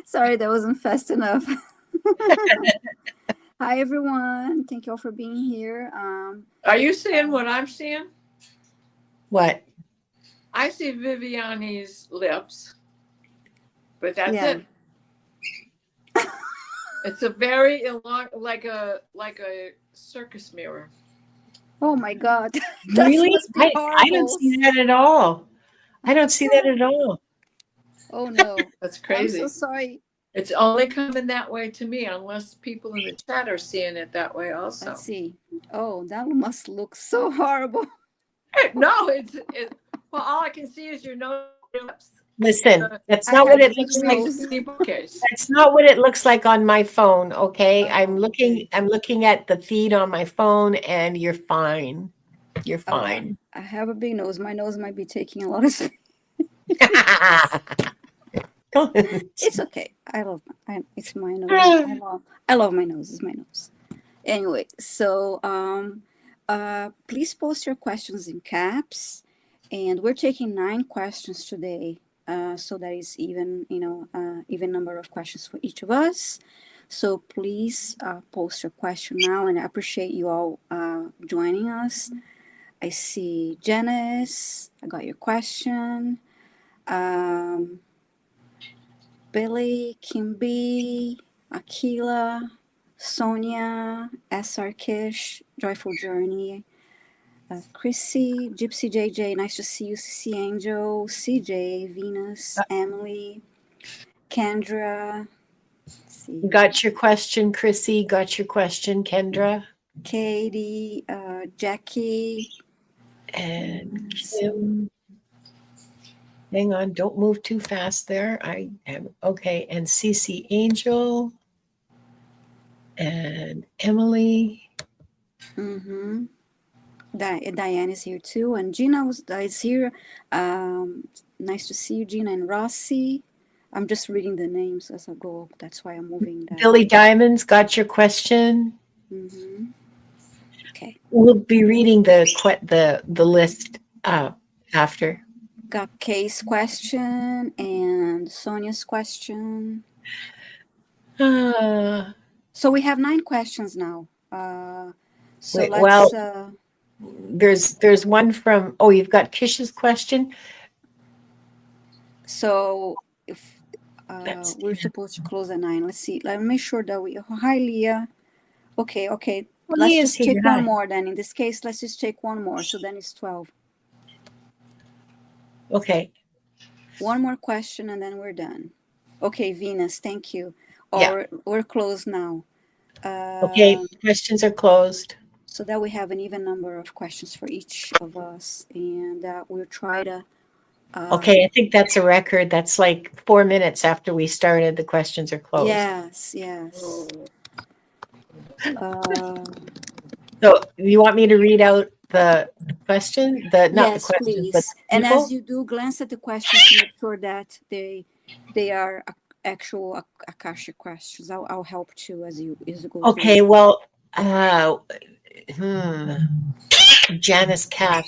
Sorry, that wasn't fast enough. Hi, everyone. Thank you all for being here. Are you seeing what I'm seeing? What? I see Viviani's lips, but that's Yeah. it. It's a very like a circus mirror. Oh my God. That Really? must be I don't horrible. see that at all. I don't see that at all. Oh no. That's I'm so crazy. sorry. It's only coming that way to me, unless people in the chat are seeing it that way Let's also. see. Oh, that must look so horrible. No, well. All I can see is your nose, your lips. Listen, that's I not what have it big looks like. nose. Bookcase. That's not what it looks like on my phone, okay? I'm Oh, looking okay. I'm looking at the feed on my phone and you're fine. You're Oh, fine. I have a big nose. My nose might be taking a lot of space. It's okay. It's my nose. I love my nose. It's my nose. Anyway, so please post your questions in caps, and we're taking 9 questions today. So that is even, even number of questions for each of us. So please post your question now, and I appreciate you all joining us. I see Janice. I got your question. Um, Billy, Kimby, Akila, Sonia, SR Kish, Joyful Journey, Chrissy, Gypsy JJ, nice to see you, CC Angel, CJ, Venus, Emily, Kendra, let's see, Got your question, Chrissy. Got your question, Kendra. Katie, Jackie, And Kim. Hang on, don't move too fast there. I am okay. And CC Angel and Emily. mm-hmm. Diane is here too, and Gina is here. Nice to see you, Gina and Rossi. I'm just reading the names as I go up. That's why I'm moving that. Billy Diamonds, got your question. Mm-hmm. Okay. We'll be reading the list after. Got Kay's question and Sonia's question. So we have 9 questions now. So Wait, let's. well, there's one from. Oh, you've got Kish's question. So if we're supposed to close at 9, let's see. Let me make sure that we. Hi, Leah. Okay. Well, Let's Leah's just take here. one Hi. more then. In this case, let's just take one more. So then it's 12. Okay. One more question and then we're done. Okay, Venus, thank you. Yeah. We're closed now. Okay, questions are closed. So that we have an even number of questions for each of us, and we'll try to. Okay, I think that's a record. That's like 4 minutes after we started. The questions are closed. Yes. So you want me to read out the question? Not yes, the question, please. but the And people? as you do, glance at the questions to make sure that they are actual Akashic questions. I'll help too as you go. Okay, through. well, Janice Cat.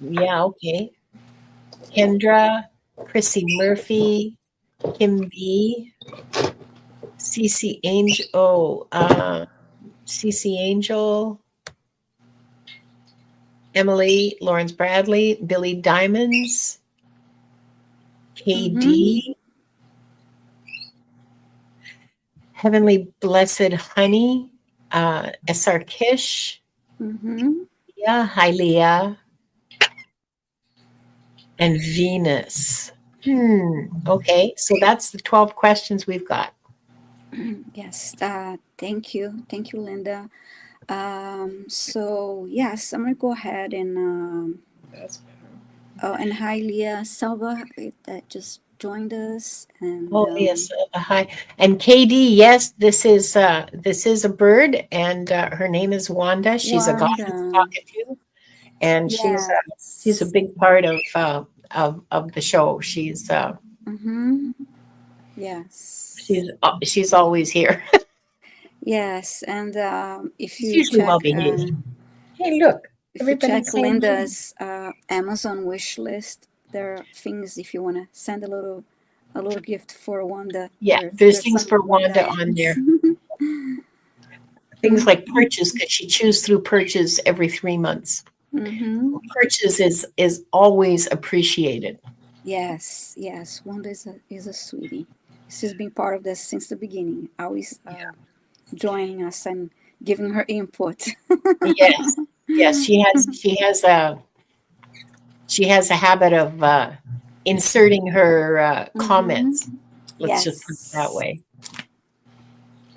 Yeah, okay. Kendra, Chrissy Murphy, Kim B, CC Angel, CC Angel, Emily, Lawrence Bradley, Billy Diamonds, KD, Heavenly Blessed Honey, SR Kish, yeah, hi Leah, and Venus. Okay, so that's the 12 questions we've got. Yes, thank you, Linda. So yes, I'm gonna go ahead and and hi Leah Salva that just joined us. And yes, hi. And KD, yes, this is a bird, and her name is Wanda. She's a goddess cockatoo, and she's a big part of the show. She's yes, she's always here. yes, and if She's you usually check, well behaved. Hey, look, if you check Linda's Amazon wish list, there are things if you want to send a little a little gift for Wanda. Yeah, there's things some for Wanda on Wanda there. items. Things like purchase, because she chews through purchase every 3 months. Mm-hmm. Purchase is always appreciated. Yes, yes. Wanda is a sweetie. She's been part of this since the beginning, always joining us and giving her input. Yes, yes, she has a habit of inserting her Mm-hmm. comments. Let's just put it that Yes. way.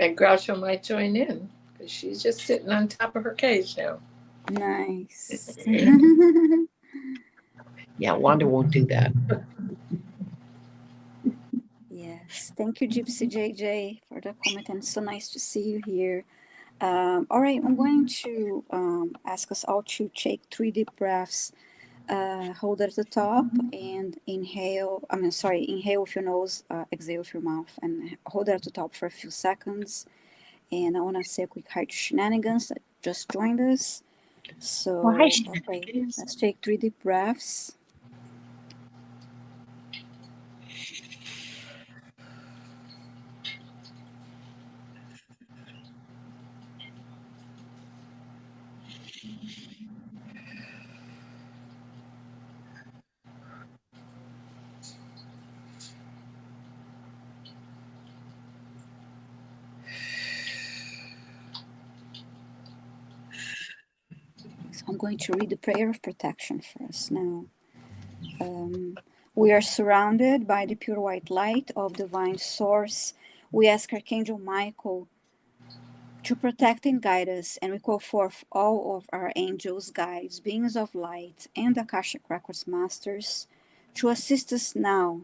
And Groucho might join in because she's just sitting on top of her cage now. Nice. Yeah, Wanda won't do that. Yes. Thank you, Gypsy JJ, for the comment. And so nice to see you here. All right, I'm going to ask us all to take 3 deep breaths. Hold at the top and inhale. Inhale with your nose, exhale with your mouth, and hold at the top for a few seconds. And I want to say a quick hi to Shenanigans that just joined us. So, Well, hi, okay, Shenanigans. let's take 3 deep breaths. So I'm going to read the prayer of protection first now. We are surrounded by the pure white light of divine source. We ask Archangel Michael to protect and guide us, and we call forth all of our angels, guides, beings of light, and Akashic Records masters to assist us now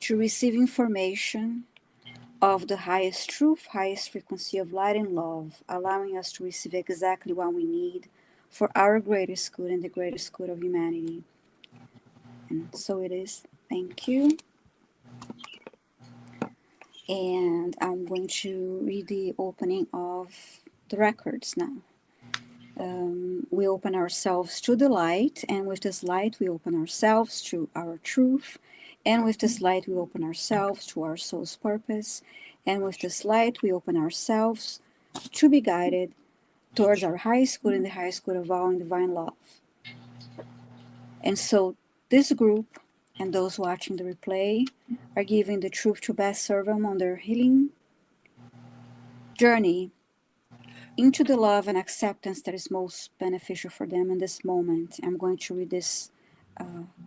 to receive information of the highest truth, highest frequency of light and love, allowing us to receive exactly what we need for our greatest good and the greatest good of humanity. And so it is. Thank you. And I'm going to read the opening of the records now. We open ourselves to the light, and with this light, we open ourselves to our truth. And with this light, we open ourselves to our soul's purpose. And with this light, we open ourselves to be guided towards our highest good and the highest good of all in divine love. And so, this group and those watching the replay are giving the truth to best serve them on their healing journey into the love and acceptance that is most beneficial for them in this moment. I'm going to read this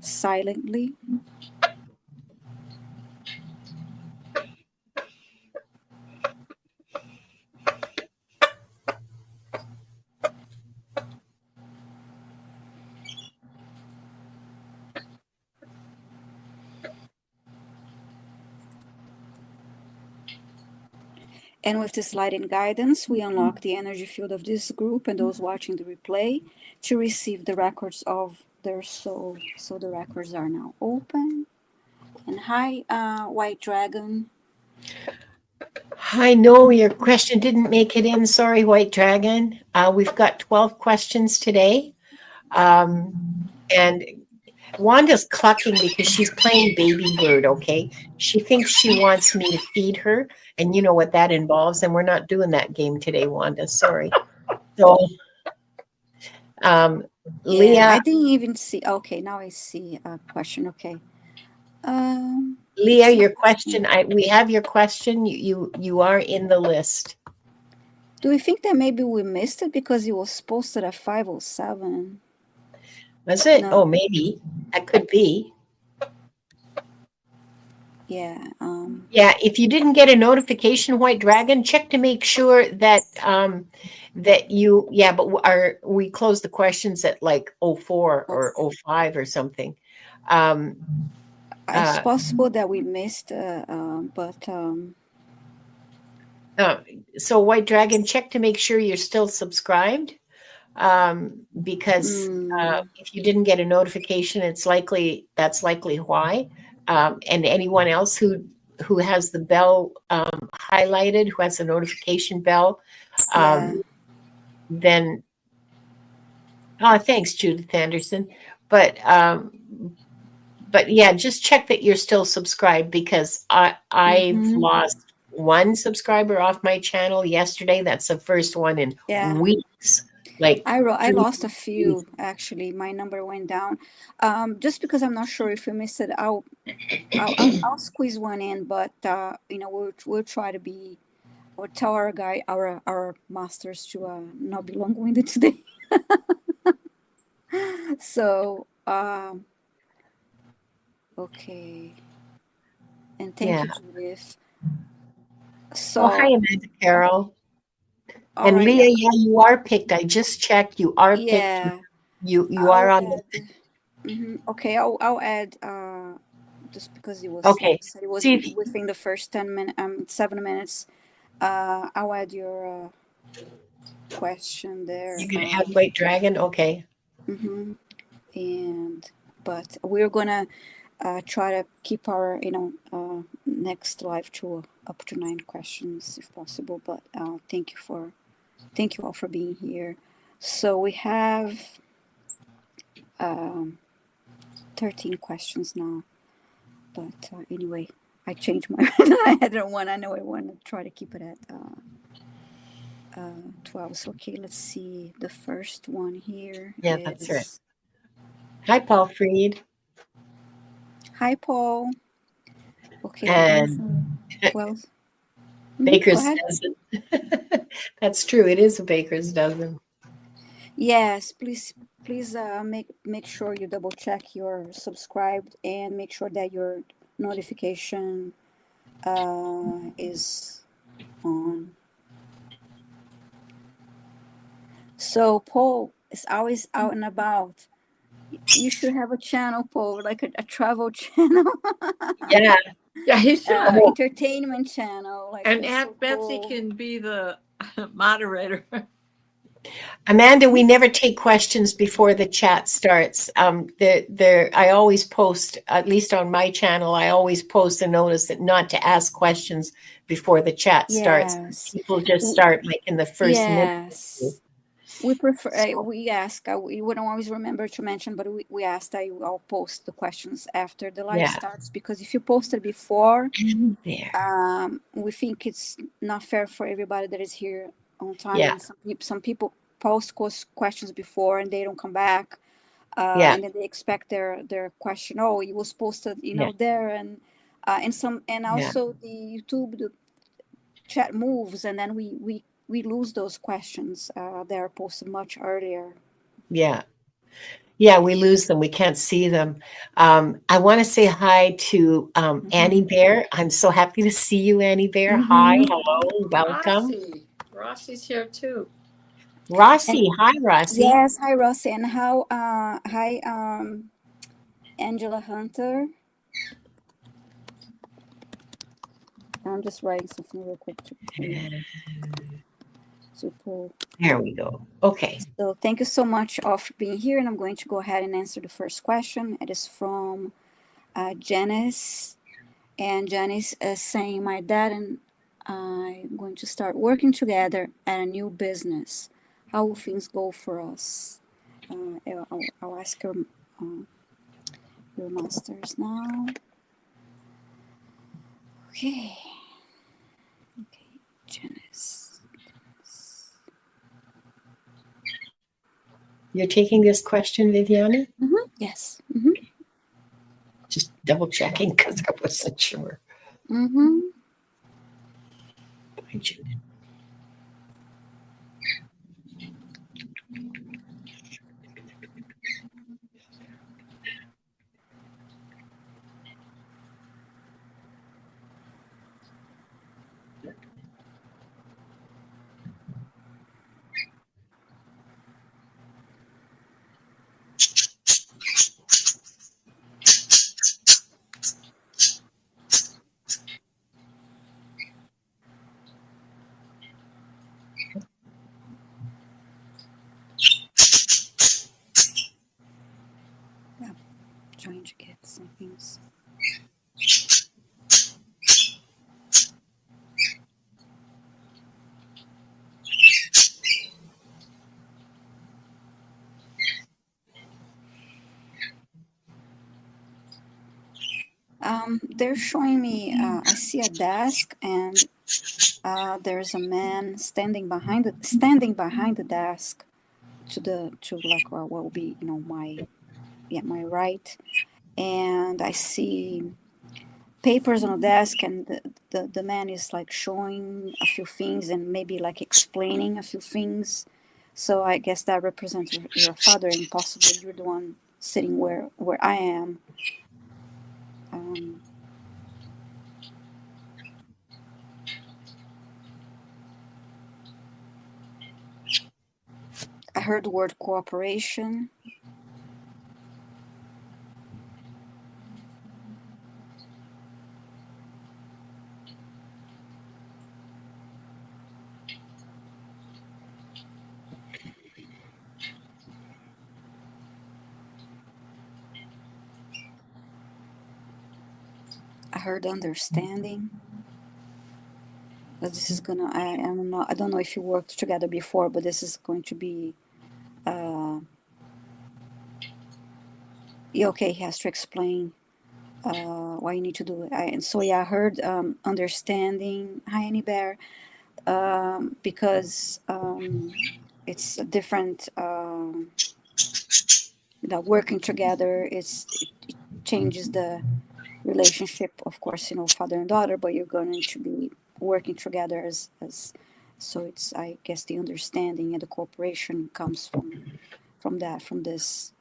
silently. And with this light and guidance, we unlock the energy field of this group and those watching the replay to receive the records of their soul. So the records are now open. And hi, White Dragon. I know your question didn't make it in. Sorry, White Dragon. We've got 12 questions today. And Wanda's clucking because she's playing baby bird, okay? She thinks she wants me to feed her, and you know what that involves, and we're not doing that game today, Wanda. Sorry. So, Leah, I didn't even see. Okay, now I see a question. Okay. Leah, your question. We have your question. You are in the list. Do we think that maybe we missed it because it was posted at 5:07? Was it? No. Oh, maybe that could be. Yeah. Yeah. If you didn't get a notification, White Dragon, check to make sure that that you. Yeah, but we closed the questions at like 04 or 05 or something. It's possible that we missed, but. So White Dragon, check to make sure you're still subscribed. Because if you didn't get a notification, that's likely why. And anyone else who has the bell highlighted, who has the notification bell, then thanks, Judith Anderson. But but yeah, just check that you're still subscribed, because I've Mhm. lost one subscriber off my channel yesterday. That's the first one in Yeah. weeks. Like I 3 lost a days. few actually. My number went down. Just because I'm not sure if you missed it, I'll squeeze one in, but we'll try to be, or tell our masters to not be long-winded today. So okay, and thank Yeah. you, Judith. Oh, hi, So Amanda Carol. all And right, yeah, Leah, yeah, you are picked. I just checked. You are picked. yeah. You are I'll on the. add. Okay, I'll add. Just because it was, like Okay. I said, it was See if within the first 10 minutes, 7 minutes. I'll add your question there. you can have White Dragon. Okay. Mhm. And but we're gonna try to keep our next live to up to 9 questions if possible. But thank you all for being here. So we have um, 13 questions now. But anyway, I changed my I had one. I know I want to try to keep it at 12. So okay, let's see. The first one here Yeah, that's right. is Hi, Paul Freed. hi Paul. Okay, I'm going And to 12. Go Baker's ahead. dozen. That's true. It is a baker's dozen. Yes, please make sure you double check you're subscribed and make sure that your notification is on. So Paul is always out and about. You should have a channel, Paul, like a travel channel, Yeah. Yeah, he should. entertainment channel. Like And that's so Aunt Betsy cool. can be the moderator. Amanda, we never take questions before the chat starts. I always post, at least on my channel, I always post a notice that not to ask questions before the chat starts. Yes. People just start like in the first minute. Yes. We prefer, So, we ask, we don't always remember to mention, but we ask that you all post the questions after the live yeah. starts, because if you post it before, There. we think it's not fair for everybody that is here on time. Yeah. And some people post questions before and they don't come back. Yeah. And then they expect their question. Oh, it was posted, Yeah. there, and Yeah. also the YouTube, the chat moves, and then we lose those questions. They are posted much earlier. Yeah. Yeah, we lose them. We can't see them. I want to say hi to Annie Bear. I'm so happy to see you, Annie Bear. Hi, Mm-hmm. hello, welcome. Rossi's here too. Rossi, hi, Rossi. Yes, hi Rossi, and hi Angela Hunter. I'm just writing something real quick to pull. There we go. Okay. So thank you so much all for being here, and I'm going to go ahead and answer the first question. It is from Janice, and Janice is saying, "My dad and I'm going to start working together at a new business. How will things go for us?" I'll ask your masters now. Okay. Okay, Janice. You're taking this question, Viviana? Yes. Just double checking because I wasn't sure. Hi, Judith. they're showing me. I see a desk, and there's a man standing behind the desk, to like what will be, my right, and I see papers on the desk, and the man is like showing a few things and maybe like explaining a few things. So I guess that represents your father, and possibly you're the one sitting where I am. um, I heard the word cooperation. I heard understanding. But this is gonna. I don't know if you worked together before, but this is going to be. Yeah, okay, he has to explain why you need to do it. And so yeah, I heard understanding. Hi, Annie Bear. Because it's a different. That working together, it changes the relationship, of course, father and daughter, but you're going to be working together as so it's, I guess, the understanding and the cooperation comes from this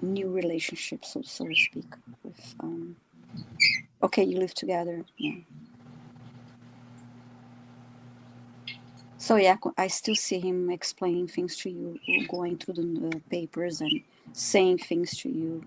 new relationship, so to speak, with okay, you live together, yeah. So yeah, I still see him explaining things to you, going through the papers and saying things to you.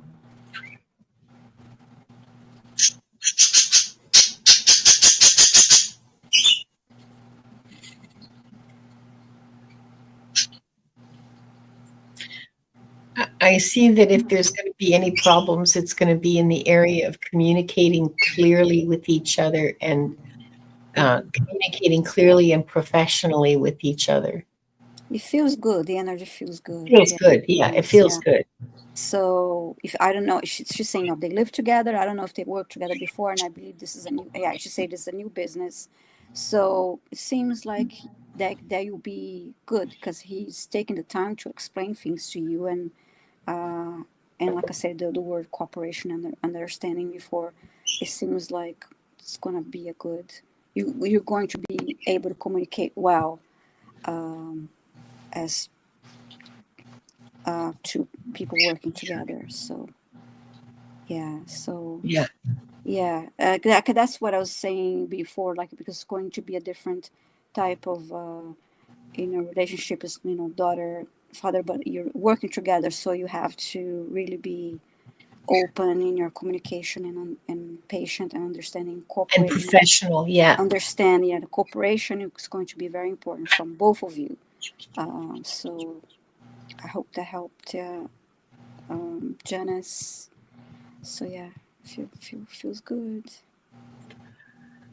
I see that if there's going to be any problems, it's going to be in the area of communicating clearly with each other and communicating clearly and professionally with each other. It feels good. The energy feels good. Feels Yeah. good. Yeah, it feels good. So if I don't know, she's saying they live together. I don't know if they worked together before, and I believe this is a new. Yeah, I should say this is a new business. So it seems like that you'll be good because he's taking the time to explain things to you, and like I said, the word cooperation and understanding before, it seems like it's gonna be a good. You're going to be able to communicate well, as two people working together. So yeah, so Yeah. yeah, that's what I was saying before, like, because it's going to be a different type of relationship, is daughter father, but you're working together, so you have to really be open in your communication, and patient and understanding, And cooperating, professional. Yeah. understanding. Yeah, the cooperation is going to be very important from both of you. So I hope that helped, Janice. So yeah, feels good.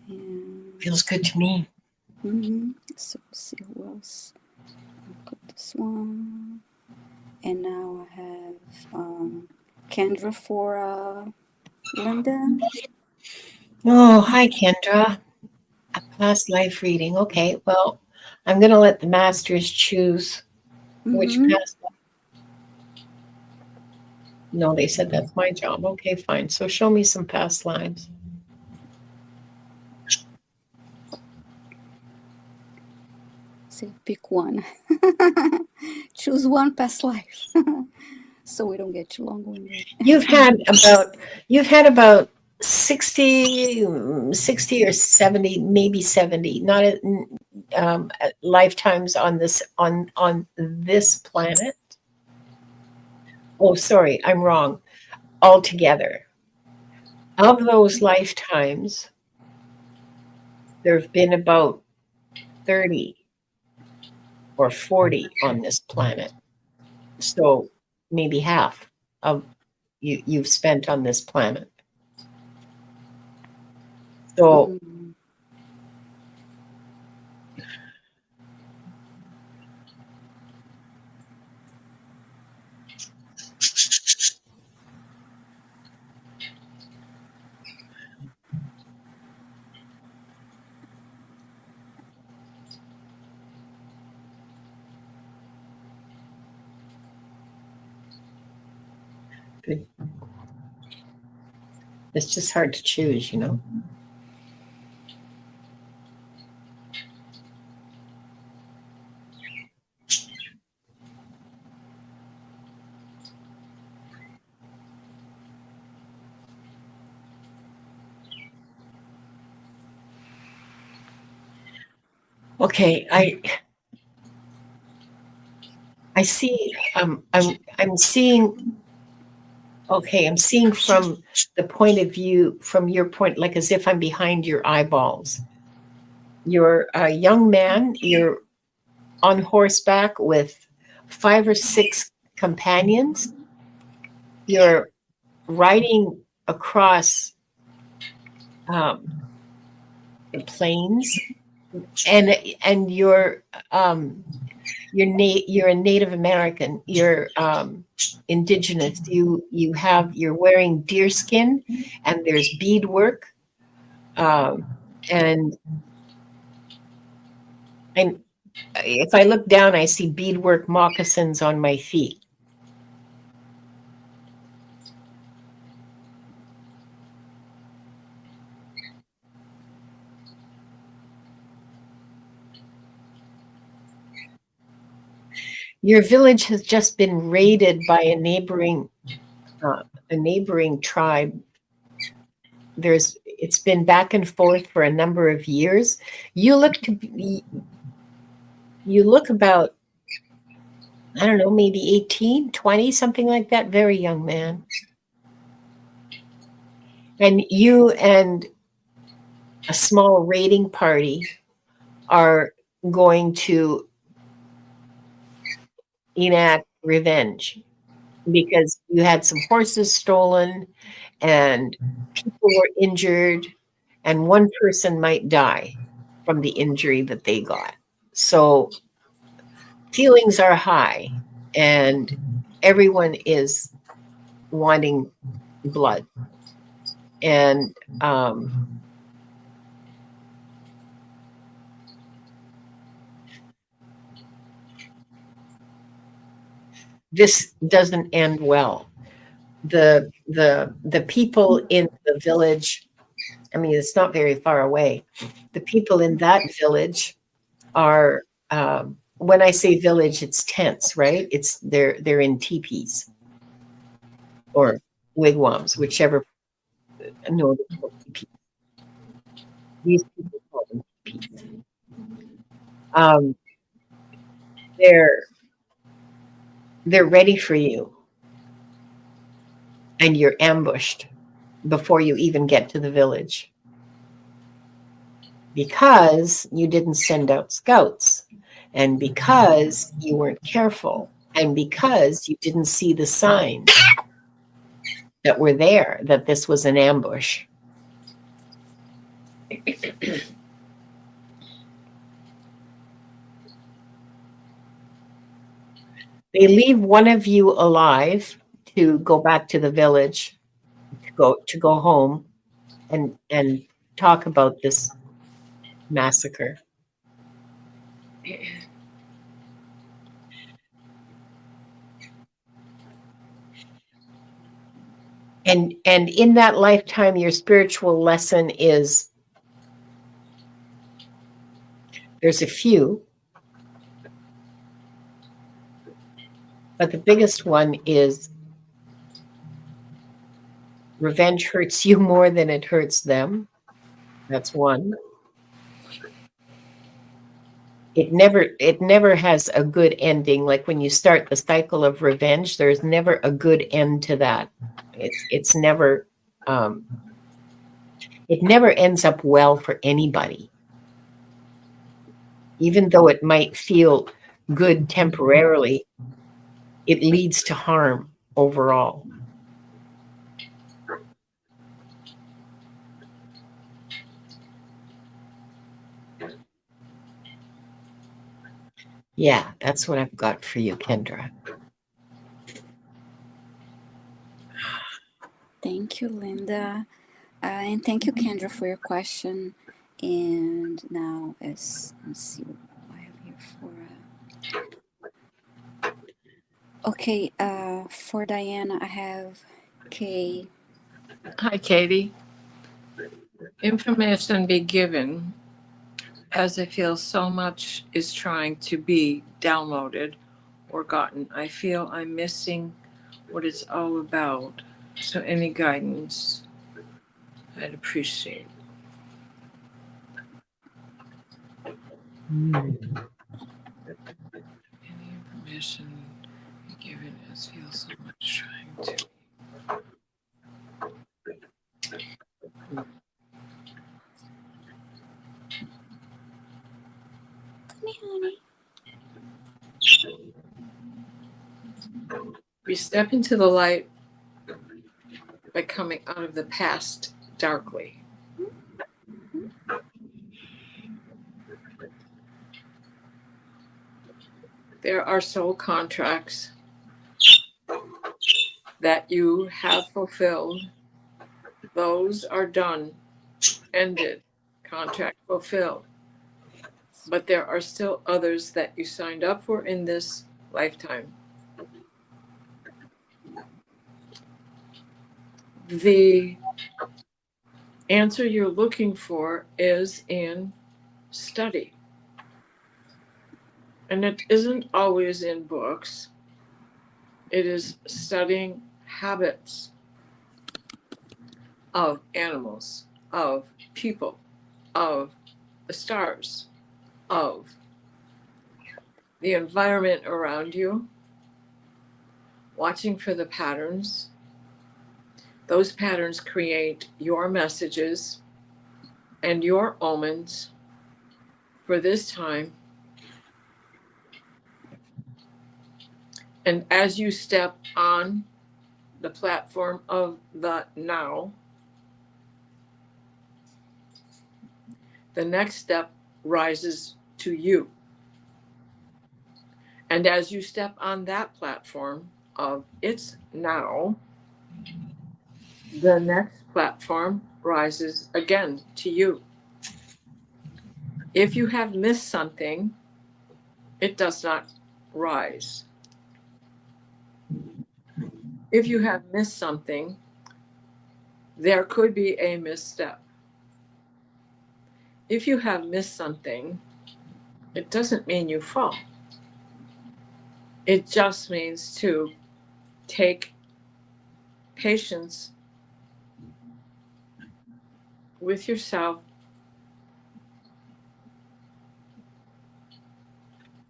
And Feels good to me. so let's see who else. I'll put this one. And now I have Kendra for Linda. Oh, hi, Kendra. A past life reading. Okay, well, I'm going to let the masters choose which past life. No, they said that's my job. Okay, fine. So show me some past lives. Say pick one. Choose one past life. So we don't get too long-winded. You've had about 60 or 70, maybe 70, not lifetimes on this planet. Oh, sorry, I'm wrong. Altogether, of those lifetimes, there have been about 30 or 40 on this planet. So maybe half of you've spent on this planet. So It's just hard to choose, you know. Okay, I see. I'm seeing. Okay, I'm seeing from the point of view, from your point, like as if I'm behind your eyeballs. You're a young man. You're on horseback with 5 or 6 companions. You're riding across the plains, and you're a Native American. You're indigenous. You're wearing deerskin, and there's beadwork, and if I look down, I see beadwork moccasins on my feet. Your village has just been raided by a neighboring tribe. It's been back and forth for a number of years. You look about, I don't know, maybe 18, 20, something like that. Very young man. And you and a small raiding party are going to enact revenge because you had some horses stolen and people were injured, and one person might die from the injury that they got. So feelings are high, and everyone is wanting blood. And this doesn't end well. The people in the village, I mean, it's not very far away. The people in that village are, when I say village, it's tents, right? They're in teepees or wigwams, whichever. No, teepees. These people call them teepees. Um, they're ready for you, and you're ambushed before you even get to the village because you didn't send out scouts, and because you weren't careful, and because you didn't see the signs that were there that this was an ambush. They leave one of you alive to go back to the village, to go home and talk about this massacre. And in that lifetime, your spiritual lesson is, there's a few, but the biggest one is revenge hurts you more than it hurts them. That's one. It never has a good ending. Like when you start the cycle of revenge, there's never a good end to that. It's never it never ends up well for anybody. Even though it might feel good temporarily, it leads to harm overall. Yeah, that's what I've got for you, Kendra. Thank you, Linda. And thank you, Kendra, for your question. And now, let's see what I have here for. Okay, for Diana, I have K, Hi, Katie. Information be given as I feel so much is trying to be downloaded or gotten. I feel I'm missing what it's all about. So any guidance I'd appreciate. Any information be given as feel so much trying to. Me, honey. We step into the light by coming out of the past darkly. There are soul contracts that you have fulfilled. Those are done, ended, contract fulfilled. But there are still others that you signed up for in this lifetime. The answer you're looking for is in study. And it isn't always in books. It is studying habits of animals, of people, of the stars, of the environment around you, watching for the patterns. Those patterns create your messages and your omens for this time. And as you step on the platform of the now, the next step rises to you. And as you step on that platform of it's now, the next platform rises again to you. If you have missed something, it does not rise. If you have missed something, there could be a misstep. If you have missed something, it doesn't mean you fall. It just means to take patience with yourself,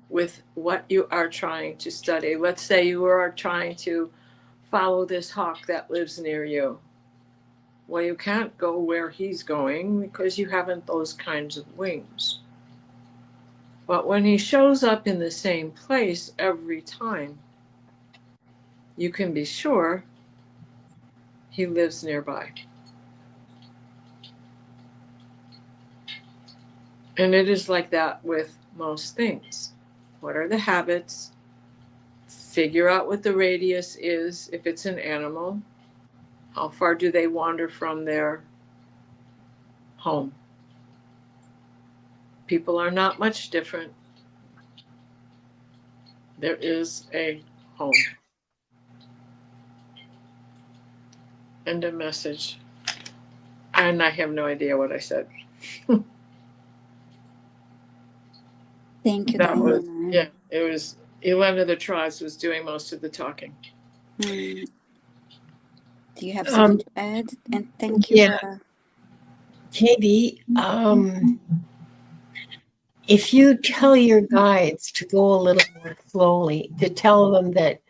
with what you are trying to study. Let's say you are trying to follow this hawk that lives near you. Well, you can't go where he's going because you haven't those kinds of wings. But when he shows up in the same place every time, you can be sure he lives nearby. And it is like that with most things. What are the habits? Figure out what the radius is if it's an animal. How far do they wander from their home? People are not much different. There is a home. And a message. And I have no idea what I said. Thank you, That was, Diana. yeah, it was Elena of the Tribes was doing most of the talking. Do you have something to add? And thank you. Yeah. Katie, if you tell your guides to go a little more slowly, to tell them that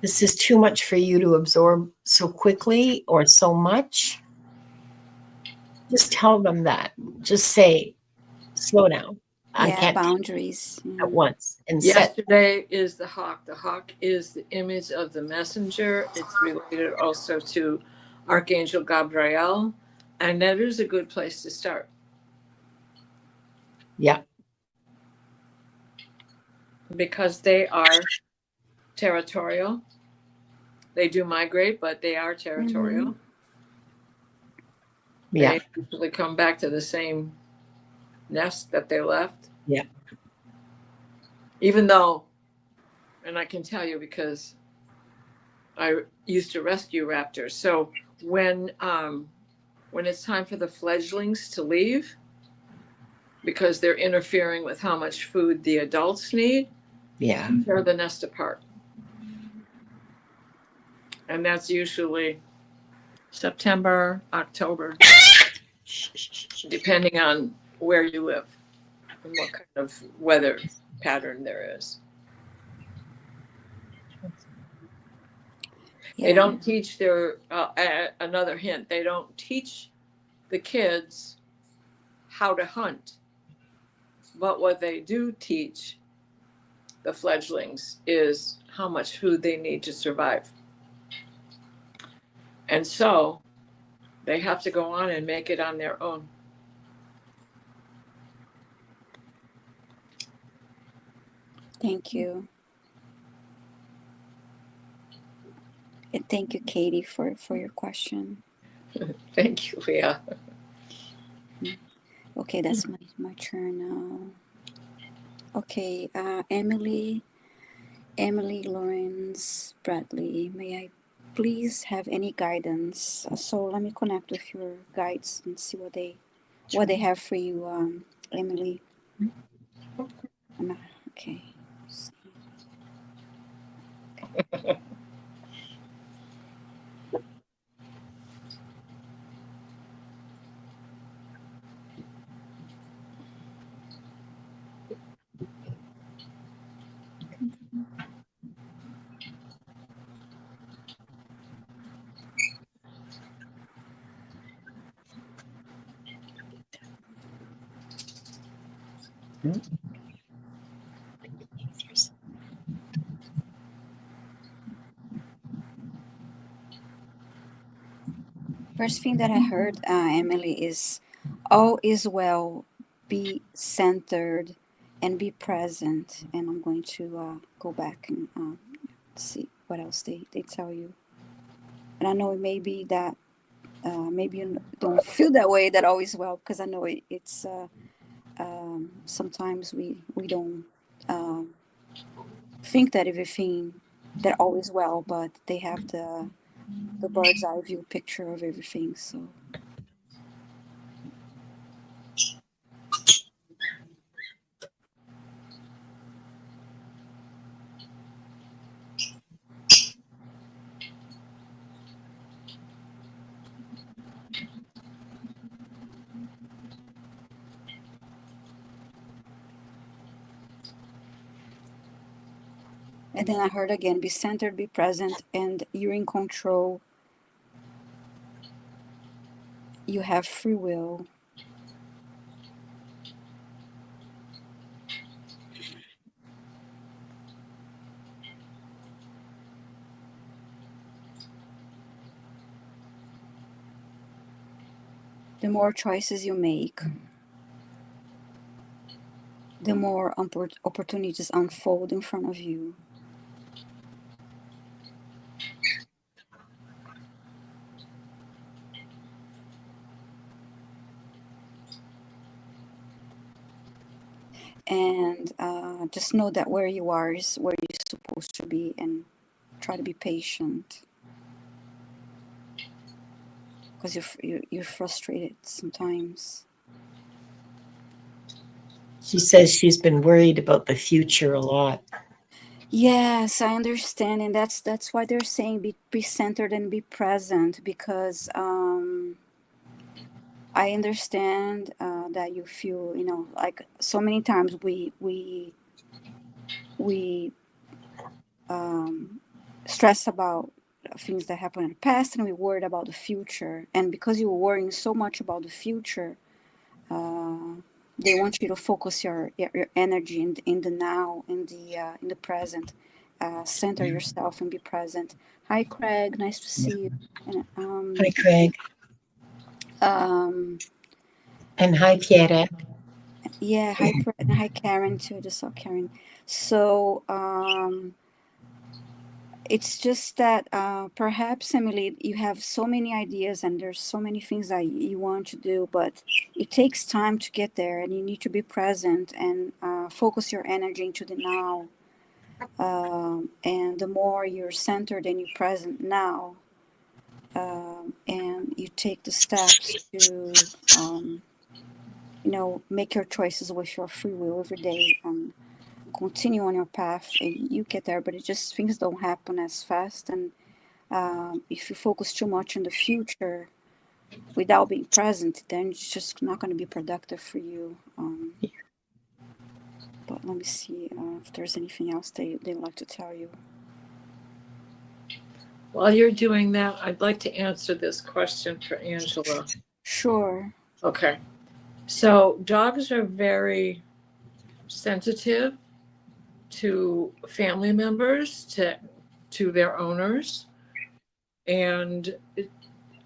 this is too much for you to absorb so quickly or so much, just tell them that. Just say, slow down. I can't boundaries at once. And yesterday is the hawk. The hawk is the image of the messenger. It's related also to Archangel Gabriel. And that is a good place to start. Yeah. Because they are territorial. They do migrate, but they are territorial. Yeah. They usually come back to the same nest that they left. Yeah. Even though, and I can tell you because I used to rescue raptors. So when it's time for the fledglings to leave, because they're interfering with how much food the adults need, Yeah. tear the nest apart. And that's usually September, October, depending on where you live and what kind of weather pattern there is. Yeah. They don't teach their, another hint, they don't teach the kids how to hunt. But what they do teach the fledglings is how much food they need to survive. And so they have to go on and make it on their own. Thank you. And thank you, Katie, for your question. Thank you, Leah. Okay, that's my turn now. Okay, Emily Lawrence Bradley, may I please have any guidance? So let me connect with your guides and see what they have for you, Emily. Okay. First thing that I heard, Emily, is all is well, be centered and be present. And I'm going to go back and see what else they tell you. And I know it may be that maybe you don't feel that way, that all is well, because I know it's sometimes we don't think that everything, that all is well, but they have the bird's eye view picture of everything. So and then I heard again, be centered, be present, and you're in control. You have free will. The more choices you make, the more opportunities unfold in front of you. And just know that where you are is where you're supposed to be, and try to be patient, because you're frustrated sometimes. She says she's been worried about the future a lot. Yes, I understand, and that's why they're saying be centered and be present, because I understand that you feel, like so many times we stress about things that happened in the past, and we worried about the future. And because you're worrying so much about the future, they want you to focus your energy in the now, in the present. Center yourself and be present. Hi, Craig. Nice to see you. And, Hi, Craig. And hi, Pierre. Yeah, hi, Karen too. Just saw Karen. So it's just that perhaps, Emily, you have so many ideas and there's so many things that you want to do, but it takes time to get there, and you need to be present and focus your energy into the now. And the more you're centered and you're present now, and you take the steps to, make your choices with your free will every day and continue on your path, and you get there. But it just, things don't happen as fast, and if you focus too much on the future without being present, then it's just not going to be productive for you. But let me see if there's anything else they'd like to tell you. While you're doing that, I'd like to answer this question for Angela. Sure. Okay. So dogs are very sensitive to family members, to their owners. And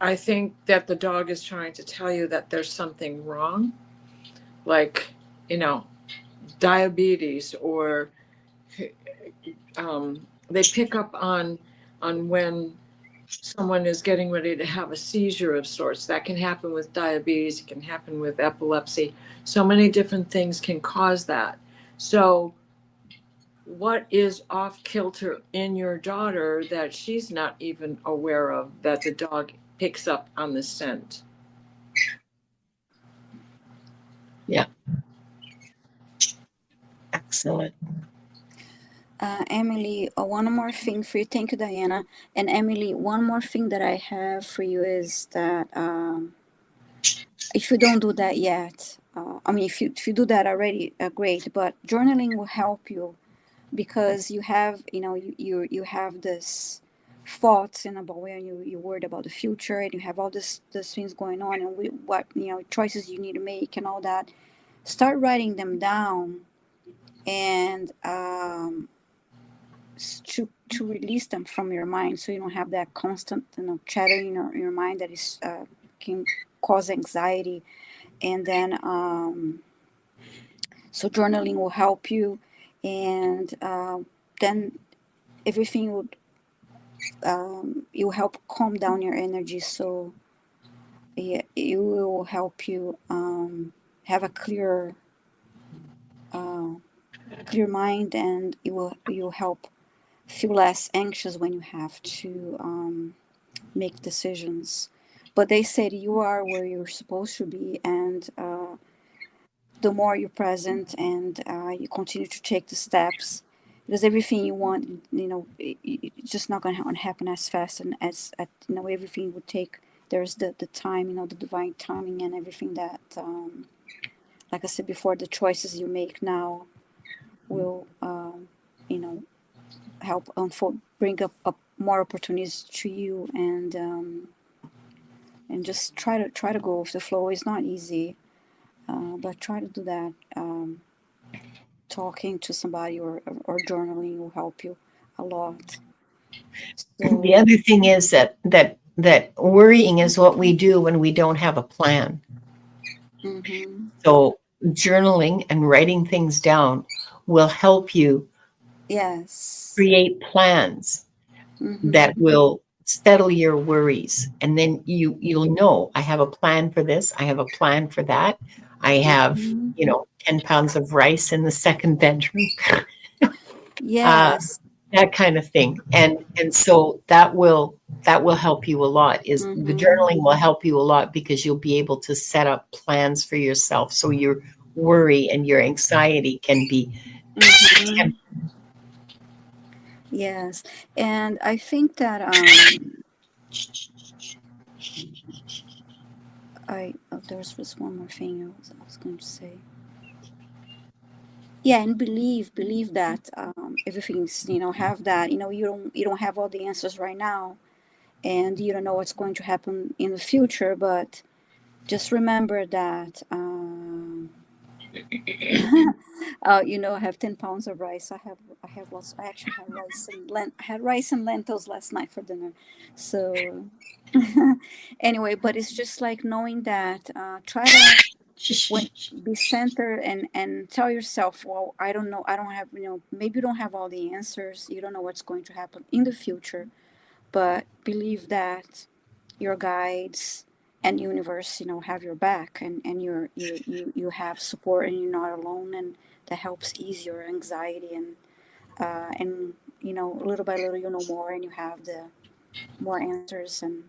I think that the dog is trying to tell you that there's something wrong, like, diabetes, or they pick up on when someone is getting ready to have a seizure of sorts. That can happen with diabetes. It can happen with epilepsy. So many different things can cause that. So what is off kilter in your daughter that she's not even aware of, that the dog picks up on the scent? Yeah. Excellent. Emily, one more thing for you. Thank you, Diana. And Emily, one more thing that I have for you is that if you don't do that yet, if you do that already, great. But journaling will help you, because you have, you have this thoughts and about where you're worried about the future, and you have all this things going on, and what choices you need to make and all that. Start writing them down, and to release them from your mind, so you don't have that constant chatter in your mind that is can cause anxiety. And then so journaling will help you, and then everything would you help calm down your energy, so it will help you have a clear mind, and you'll help feel less anxious when you have to make decisions. But they said you are where you're supposed to be, and the more you're present, and you continue to take the steps, because everything you want, it's just not going to happen as fast, and as everything would take. There's the time, the divine timing, and everything that, like I said before, the choices you make now will, help unfold, bring up more opportunities to you, and just try to go with the flow. It's not easy, but try to do that. Talking to somebody or journaling will help you a lot. So, The other thing is that worrying is what we do when we don't have a plan. mm-hmm. So journaling and writing things down will help you Yes. create plans Mm-hmm. that will settle your worries. And then you'll know, I have a plan for this, I have a plan for that. I have, Mm-hmm. 10 pounds of rice in the second bedroom. Yes. That kind of thing. And so that will help you a lot. Is the Mm-hmm. journaling will help you a lot, because you'll be able to set up plans for yourself, so your worry and your anxiety can be Mm-hmm. Yes. And I think that there was one more thing I was going to say. Yeah, and believe that everything's, have that, you don't have all the answers right now, and you don't know what's going to happen in the future, but just remember that I have 10 pounds of rice. I have lots. I actually had I had rice and lentils last night for dinner. So anyway, but it's just like knowing that, try to be centered, and tell yourself, well, I don't know, I don't have, maybe you don't have all the answers, you don't know what's going to happen in the future, but believe that your guides and universe, have your back, and you have support, and you're not alone, and that helps ease your anxiety, and little by little you know more, and you have the more answers, and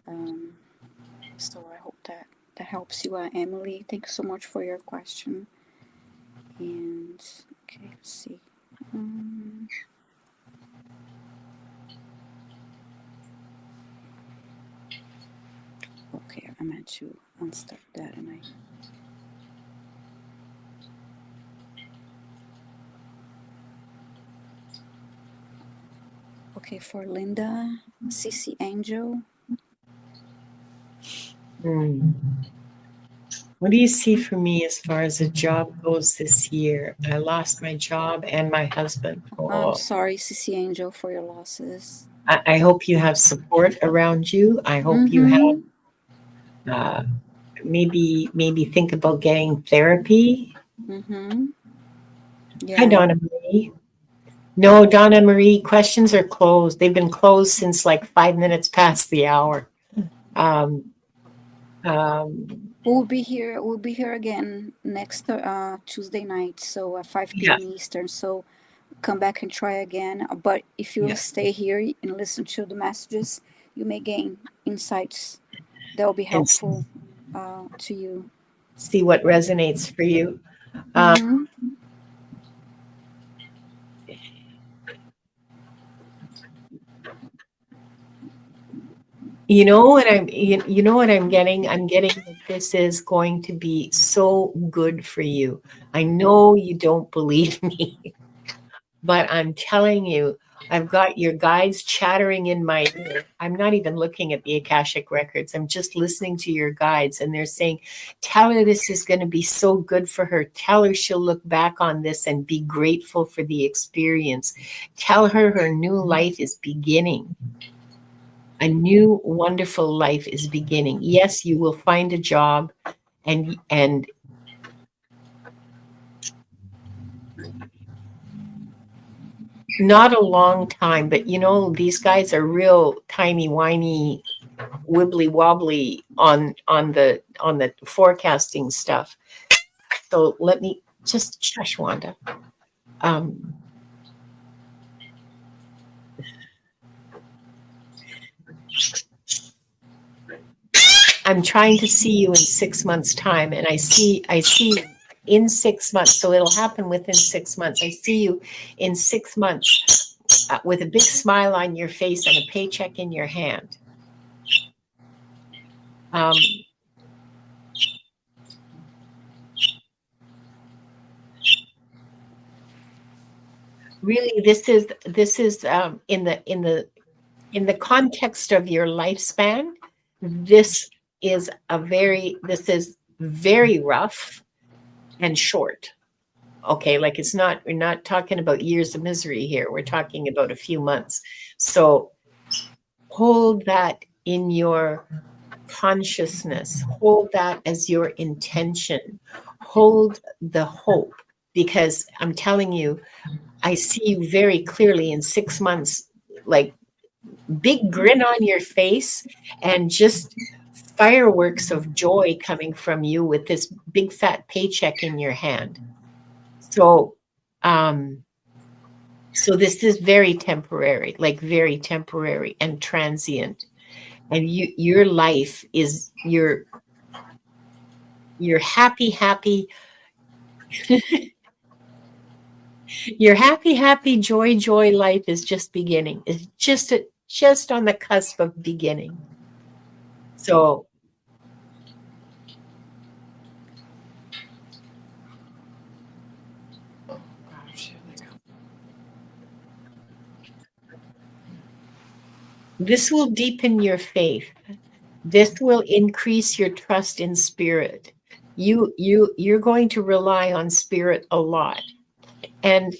So I hope that helps you, Emily. Thank you so much for your question. And okay, let's see. Okay, I meant to unstart that, and I. Okay, for Linda, CC Angel. What do you see for me as far as a job goes this year? I lost my job and my husband. I'm sorry, CC Angel, for your losses. I hope you have support around you. I hope you have maybe think about getting therapy. Yeah. Hi, Donna Marie. No, Donna Marie, questions are closed. They've been closed since like 5 minutes past the hour. We'll be here again next Tuesday night, so at 5 p.m. Eastern. So come back and try again. But if you stay here and listen to the messages, you may gain insights that will be helpful to you. See what resonates for you. You know what I'm getting? I'm getting that this is going to be so good for you. I know you don't believe me, but I'm telling you, I've got your guides chattering in my ear. I'm not even looking at the Akashic Records. I'm just listening to your guides, and they're saying, tell her this is going to be so good for her. Tell her she'll look back on this and be grateful for the experience. Tell her her new life is beginning. A new wonderful life is beginning. Yes, you will find a job and not a long time, but these guys are real timey wimey, wibbly wobbly on the forecasting stuff. So let me just shush, Wanda. I'm trying to see you in 6 months' time, and I see in 6 months, so it'll happen within 6 months. I see you in 6 months with a big smile on your face and a paycheck in your hand. Really, this is in the context of your lifespan. This is very rough and short. Okay, like we're not talking about years of misery here. We're talking about a few months. So hold that in your consciousness. Hold that as your intention. Hold the hope, because I'm telling you, I see you very clearly in 6 months, like big grin on your face and just fireworks of joy coming from you with this big fat paycheck in your hand. So, so this is very temporary and transient. And your life is your happy, your happy, joy life is just beginning. It's just on the cusp of beginning. So this will deepen your faith. This will increase your trust in spirit. You're going to rely on spirit a lot. And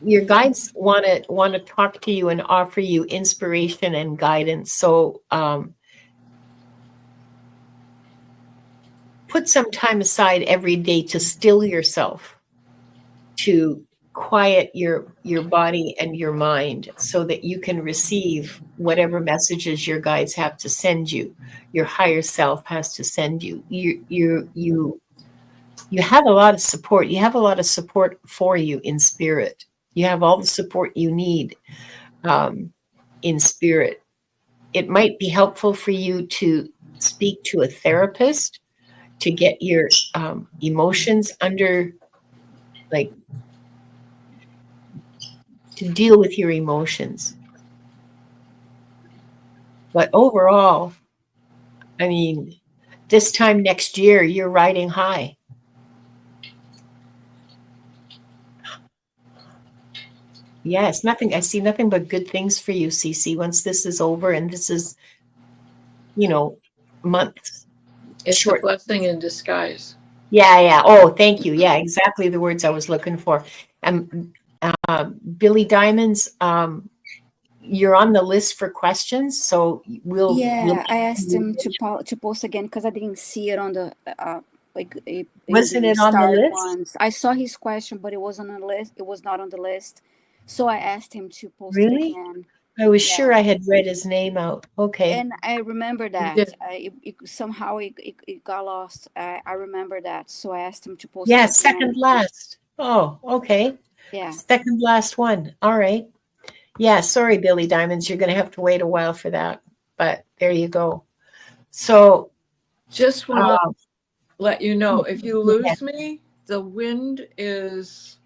your guides want to talk to you and offer you inspiration and guidance. So put some time aside every day to still yourself, to quiet your body and your mind, so that you can receive whatever messages your guides have to send you, your higher self has to send you. You have a lot of support. You have a lot of support for you in spirit. You have all the support you need. in spirit. It might be helpful for you to speak to a therapist to get your emotions under, like, to deal with your emotions. But overall, I mean, this time next year, you're riding high. Yes, nothing. I see nothing but good things for you, Cece, once this is over, and this is, months. It's Short. a blessing in disguise. Yeah. Oh, thank you. Yeah, exactly the words I was looking for. Billy Diamonds, you're on the list for questions, so we'll. I asked him to post again because I didn't see it on the in Wasn't the it on the starred list? ones. I saw his question, but it wasn't on the list. It was not on the list, so I asked him to post it Really? again. I was Yeah. sure I had read his name out. Okay. And I remember that did. somehow it got lost. I remember that, so I asked him to post Yeah, it again. second last. Oh, okay. Yeah. Second last one. All right. Yeah, sorry, Billy Diamonds. You're going to have to wait a while for that. But there you go. So, Just want to let you know, if you lose me, the wind is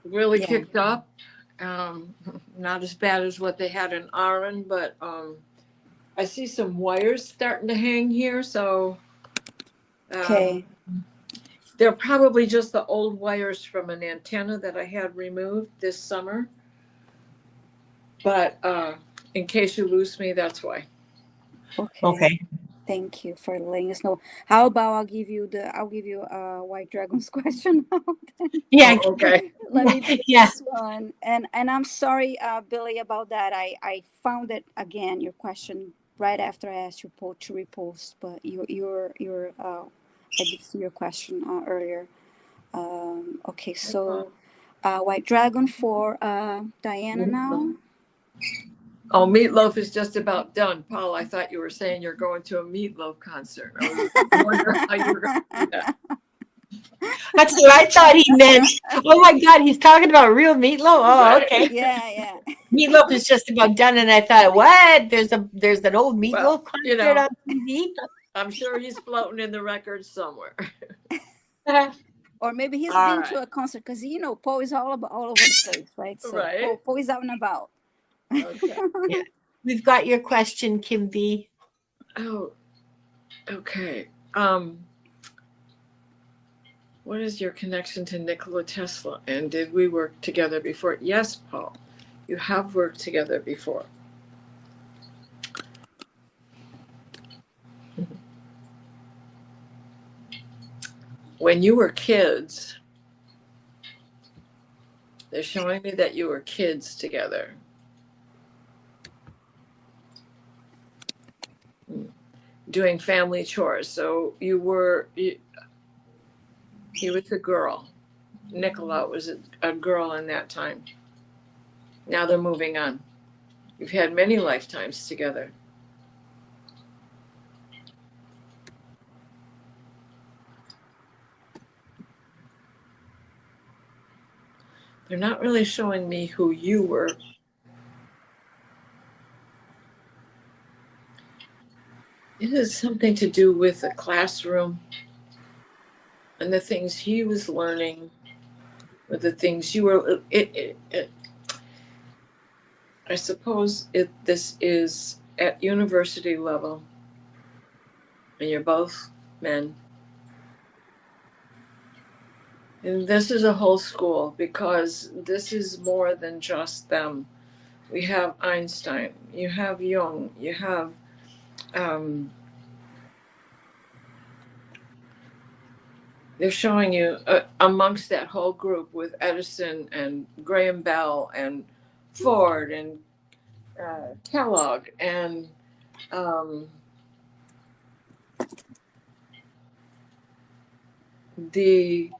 really kicked up. Not as bad as what they had in Aran, but I see some wires starting to hang here. So Okay. they're probably just the old wires from an antenna that I had removed this summer. But in case you lose me, that's why. Okay. Thank you for letting us know. How about I'll give you White Dragon's question now. Yeah. Oh, okay. Let me do Yeah. this one. And I'm sorry, Billy, about that. I found it again, your question, right after I asked you to repost, but I did see your question earlier. Okay, so White Dragon for Diana now. Oh, Meatloaf is just about done. Paul, I thought you were saying you're going to a Meatloaf concert. I was wondering how you were going to do that. That's what I thought he meant. Oh my God, he's talking about real Meatloaf. Oh, okay. Yeah. Meatloaf is just about done, and I thought, what? There's an old Meatloaf concert on TV. I'm sure he's floating in the records somewhere. Or maybe he's been to a concert because Paul is all over the place, right? So Right. Paul is out and about. Okay. Yeah. We've got your question, Kim B. Oh, okay. What is your connection to Nikola Tesla? And did we work together before? Yes, Paul. You have worked together before. When you were kids, they're showing me that you were kids together. Doing family chores. So he was a girl. Nicola was a girl in that time. Now they're moving on. You've had many lifetimes together. They're not really showing me who you were. It has something to do with the classroom and the things he was learning, or the things you were. I suppose this is at university level, and you're both men. And this is a whole school, because this is more than just them. We have Einstein, you have Jung, you have they're showing you amongst that whole group with Edison and Graham Bell and Ford and Kellogg and the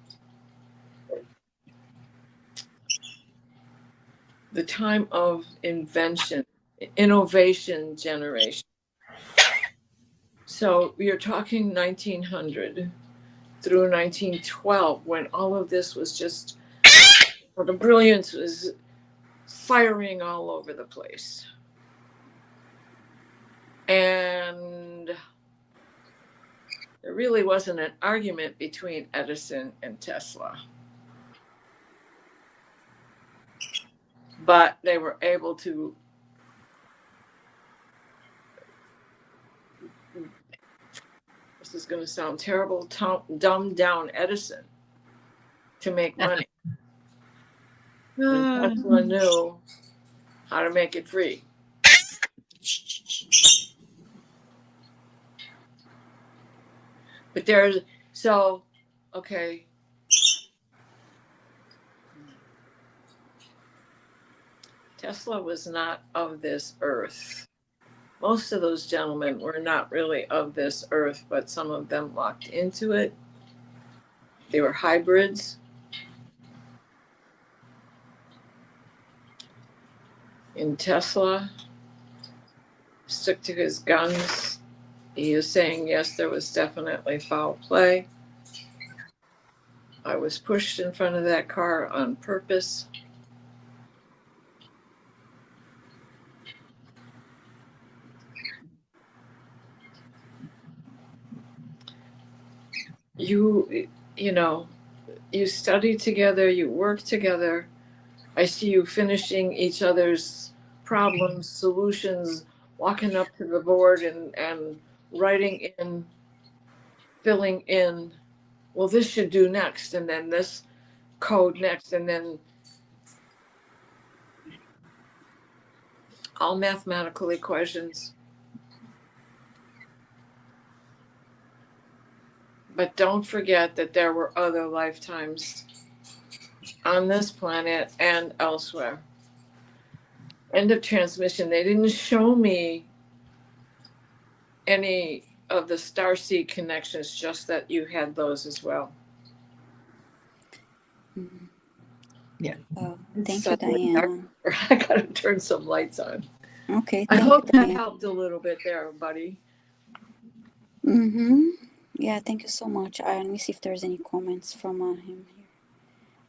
time of innovation generation. So you're talking 1900 through 1912, when all of this was just, well, the brilliance was firing all over the place. And there really wasn't an argument between Edison and Tesla. But they were able to this is going to sound terrible, dumb down Edison to make money. And Tesla knew how to make it free. But there's, so, okay. Tesla was not of this earth. Most of those gentlemen were not really of this earth, but some of them locked into it. They were hybrids. In Tesla, stuck to his guns. He is saying, yes, there was definitely foul play. I was pushed in front of that car on purpose. You know, you study together, you work together. I see you finishing each other's problems, solutions, walking up to the board and writing in, filling in, well, this should do next, and then this code next, and then all mathematical equations. But don't forget that there were other lifetimes on this planet and elsewhere. End of transmission. They didn't show me any of the starseed connections, just that you had those as well. Mhm. Yeah. Oh, thank you, Suddenly Diana. I gotta turn some lights on. Okay, I thank hope you, that Diana. helped a little bit there, buddy. Mm-hmm. Yeah, thank you so much. Let me see if there's any comments from him here.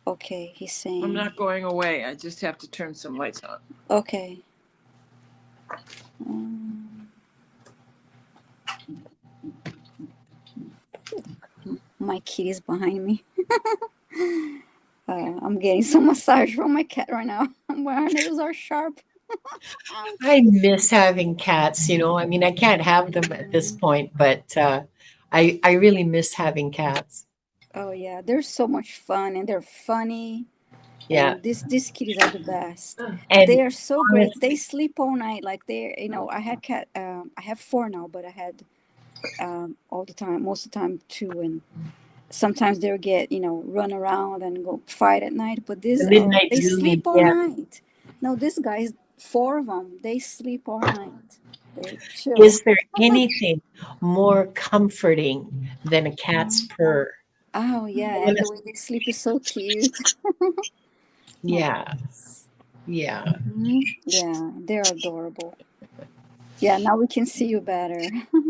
Okay, he's saying. I'm not going away. I just have to turn some lights on. Okay. My kitty's behind me. I'm getting some massage from my cat right now. Where her nails are sharp. I miss having cats, you know. I mean, I can't have them at this point, but I really miss having cats. Oh yeah, they're so much fun and they're funny. Yeah. And these kitties are the best. And They are so great. They honestly, sleep all night. Like they, I had cat. I have four now, but I had all the time, most of the time two, and sometimes they'll get run around and go fight at night. But the this, midnight they zoomies, sleep all yeah. night. No, this guy's four of them. They sleep all night. They chill. Is there anything more comforting than a cat's purr? Oh yeah, and the way they sleep is so cute. Yeah, yeah. Yeah, they're adorable. Yeah, now we can see you better.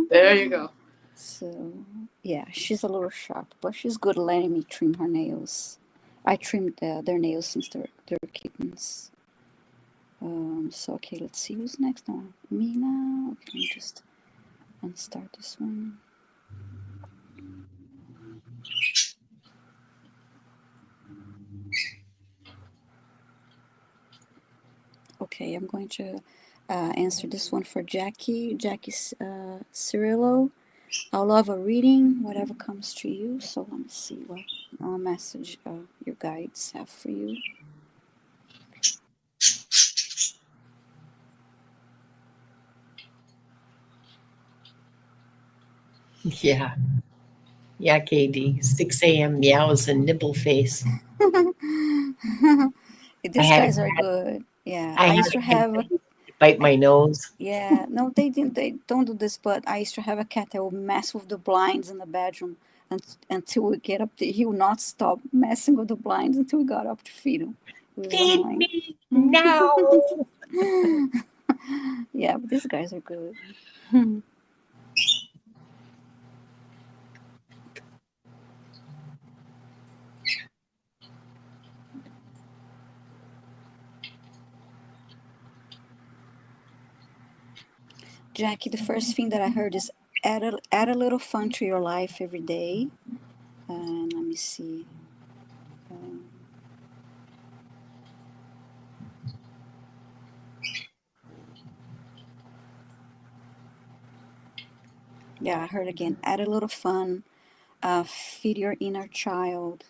There you go. So, yeah, she's a little sharp, but she's good letting me trim her nails. I trimmed their nails since they're kittens. So, okay, let's see who's next now. Me now. Okay, let me just unstart this one. Okay, I'm going to answer this one for Jackie. Jackie's Cirillo. I'll love a reading, whatever comes to you. So let me see what message your guides have for you. Yeah. Yeah, KD. 6 a.m. meows and nibble face. These guys are good. Yeah, I I had used to a cat have. that used to bite my nose. Yeah, no, they didn't. They don't do this. But I used to have a cat that would mess with the blinds in the bedroom, until we get up. He would not stop messing with the blinds until we got up to feed him. It was Feed annoying. me now. Yeah, but these guys are good. Jackie, the first thing that I heard is add a little fun to your life every day. And let me see. Um, yeah, I heard again. Add a little fun. Feed your inner child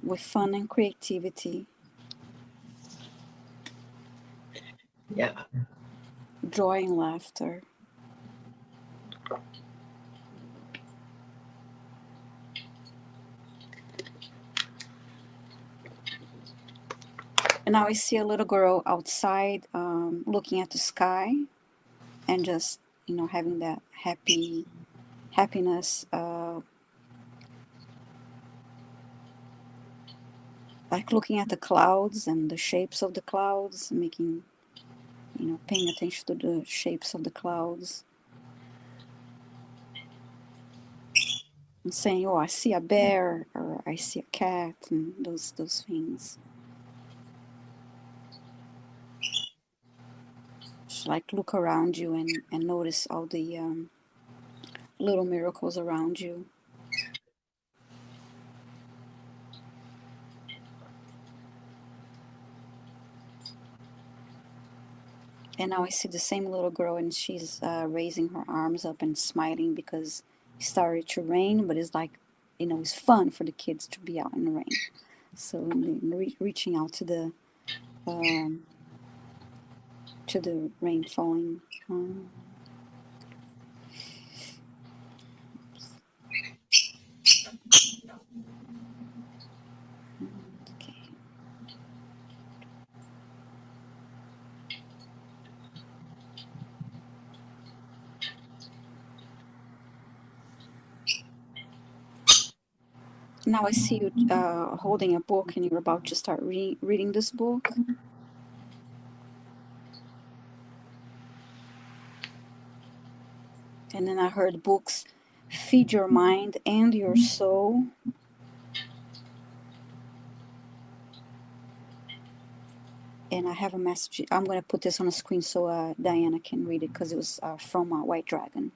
with fun and creativity. Yeah. Joy and laughter. And now I see a little girl outside looking at the sky and just, having that happiness, like looking at the clouds and the shapes of the clouds, making, paying attention to the shapes of the clouds. And saying, oh, I see a bear or I see a cat, and those things. Just like look around you and notice all the little miracles around you. And now I see the same little girl, and she's raising her arms up and smiling because it started to rain, but it's like, it's fun for the kids to be out in the rain. So reaching out to the rain falling. Okay. Now I see you holding a book, and you're about to start reading this book. And then I heard books feed your mind and your soul. And I have a message. I'm going to put this on the screen so Diana can read it, because it was from White Dragon.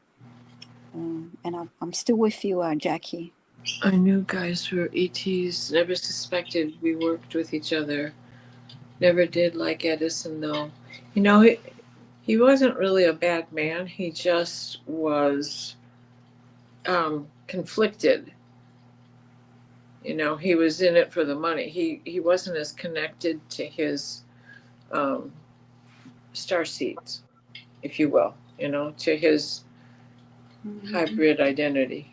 And I'm still with you, Jackie. I knew guys were ETs. Never suspected we worked with each other. Never did like Edison, though. He wasn't really a bad man. He just was conflicted. He was in it for the money. He wasn't as connected to his star seeds, if you will, to his hybrid identity.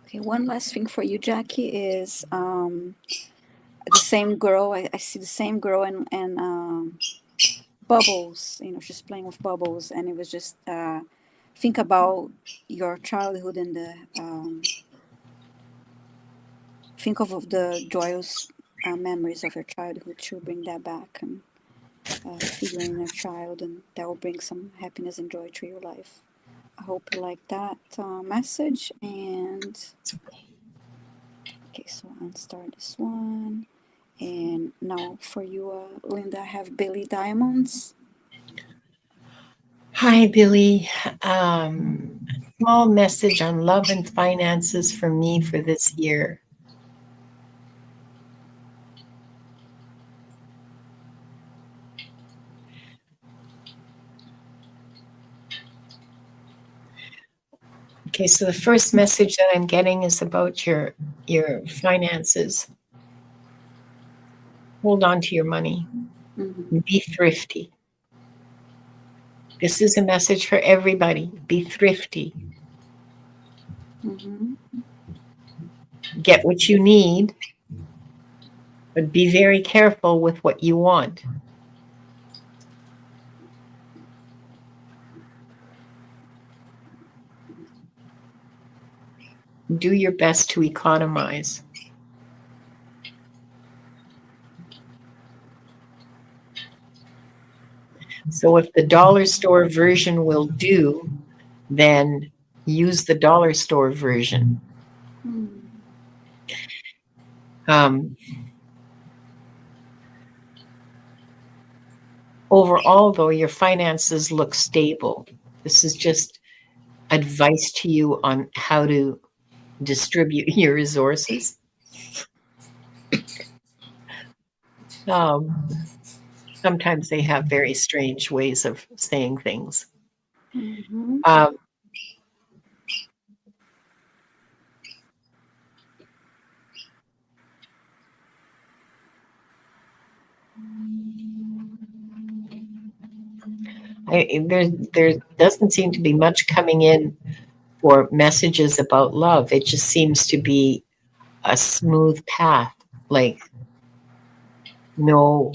Okay, one last thing for you, Jackie, is the same girl. I see the same girl and bubbles. She's playing with bubbles, and it was just think about your childhood and think of the joyous memories of your childhood to bring that back and feed your inner child, and that will bring some happiness and joy to your life. I hope you like that message. And okay, so I'll start this one. And now for you, Linda, I have Billy Diamonds. Hi, Billy. Small message on love and finances for me for this year. Okay, so the first message that I'm getting is about your finances. Hold on to your money. Mm-hmm. Be thrifty. This is a message for everybody. Be thrifty. Mm-hmm. Get what you need, but be very careful with what you want. Do your best to economize. So if the dollar store version will do, then use the dollar store version. overall, though, your finances look stable. This is just advice to you on how to distribute your resources. Sometimes they have very strange ways of saying things. Mm-hmm. There doesn't seem to be much coming in for messages about love. It just seems to be a smooth path, like no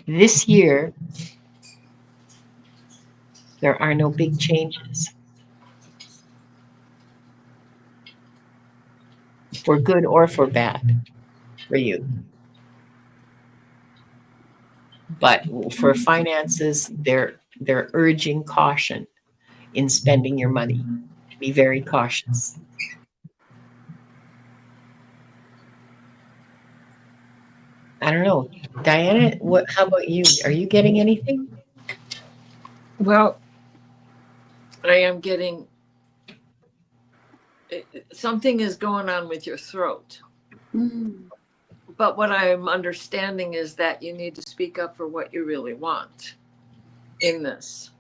this year there are no big changes, for good or for bad, for you. But for finances, they're urging caution in spending your money. Be very cautious. I don't know. Diana, how about you? Are you getting anything? Well, I am getting something is going on with your throat. Mm. But what I'm understanding is that you need to speak up for what you really want in this.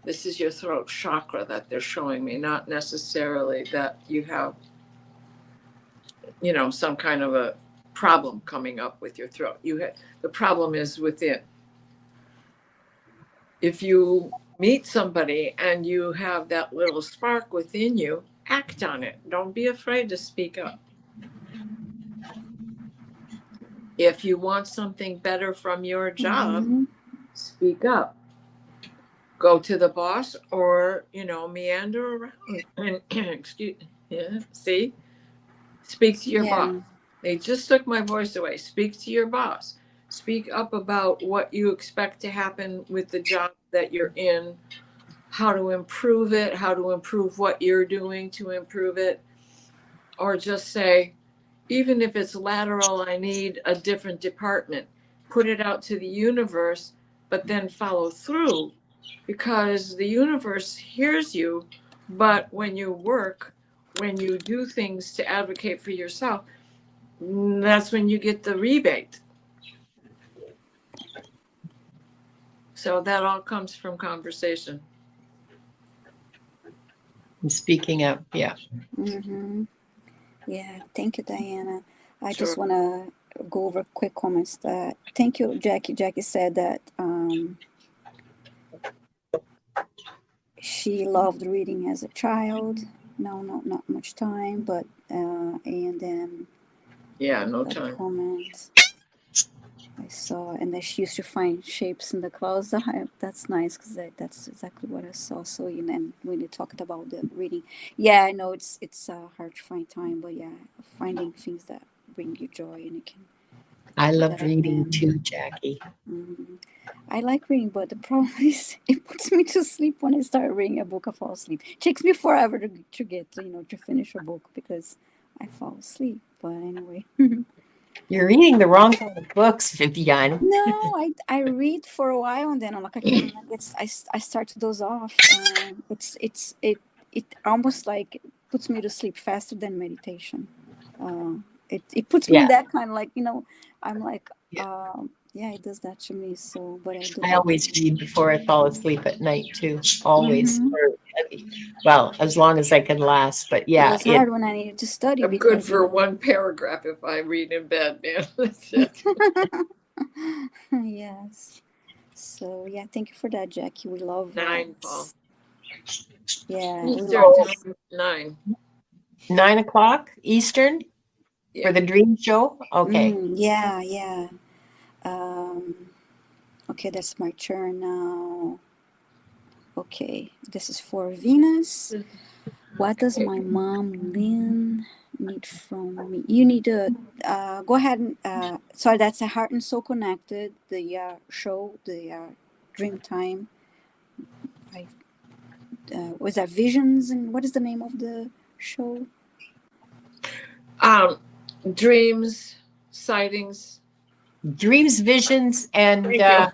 This is your throat chakra that they're showing me, not necessarily that you have, some kind of a problem coming up with your throat. The problem is within. If you meet somebody and you have that little spark within you, act on it. Don't be afraid to speak up. If you want something better from your job, Mm-hmm. speak up. Go to the boss or, meander around and see? Speak to your boss. Yeah. They just took my voice away. Speak to your boss. Speak up about what you expect to happen with the job that you're in, how to improve it, how to improve what you're doing to improve it. Or just say, even if it's lateral, I need a different department. Put it out to the universe, but then follow through, because the universe hears you. But when you work, when you do things to advocate for yourself, that's when you get the rebate. So that all comes from conversation. I'm speaking up, yeah. Mm-hmm. Yeah. Thank you, Diana. I Sure. just want to go over quick comments. Thank you, Jackie. Jackie said that she loved reading as a child. No, not much time, but and then No a time. comment I saw, and that she used to find shapes in the clouds. That's nice because that's exactly what I saw. So, and when you talked about the reading, yeah, I know it's hard to find time, but yeah, finding things that bring you joy and it can. I love That reading too, Jackie. Mm-hmm. I like reading, but the problem is it puts me to sleep when I start reading a book. I fall asleep. It takes me forever to get to finish a book because I fall asleep. But anyway. You're reading the wrong kind of books, Viviane. No, I read for a while and then I'm like I start to doze off. It almost like puts me to sleep faster than meditation. It puts me in Yeah. that kind of like I'm like Yeah. yeah, it does that to me. So but I do I like always read before I fall asleep at night too. Always. Mhm. Well, as long as I can last. But It yeah, was hard when I needed to study I'm good because for one paragraph if I read in bed, man. That's it. yes. So yeah, thank you for that, Jackie. We love 9, Paul. yeah, we Eastern love time, 9. 9 o'clock Eastern Yeah. for the dream show. Okay. yeah, yeah. Um, okay, that's my turn now. Okay, this is for Venus. What does my mom Lynn need from me? You need to go ahead and sorry, that's a Heart and Soul Connected, the show, the Dream Time. I was that Visions, and what is the name of the show? Dreams, sightings, Dreams, visions, and thank you.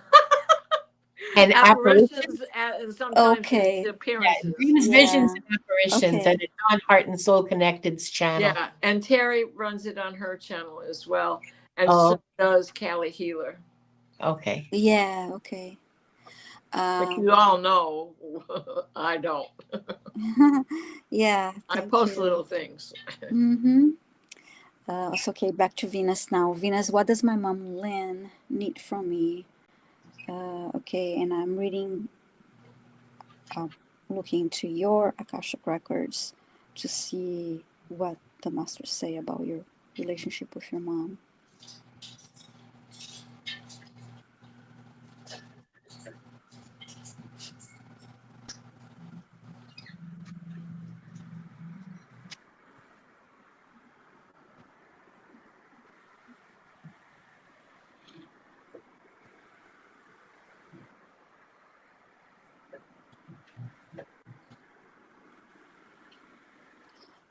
and apparitions. And sometimes Okay. it's Yeah, appearances. dreams, visions, Yeah. and apparitions, Okay. and it's on Heart and Soul Connected's channel. Yeah, and Terry runs it on her channel as well, and Oh. so does Callie Healer. Okay. Yeah. Okay. But you all know, I don't. Yeah. I Thank post you. little things. Mm-hmm. So, okay, back to Venus now. Venus, what does my mom Lynn need from me? Okay, and I'm reading, looking into your Akashic Records to see what the masters say about your relationship with your mom.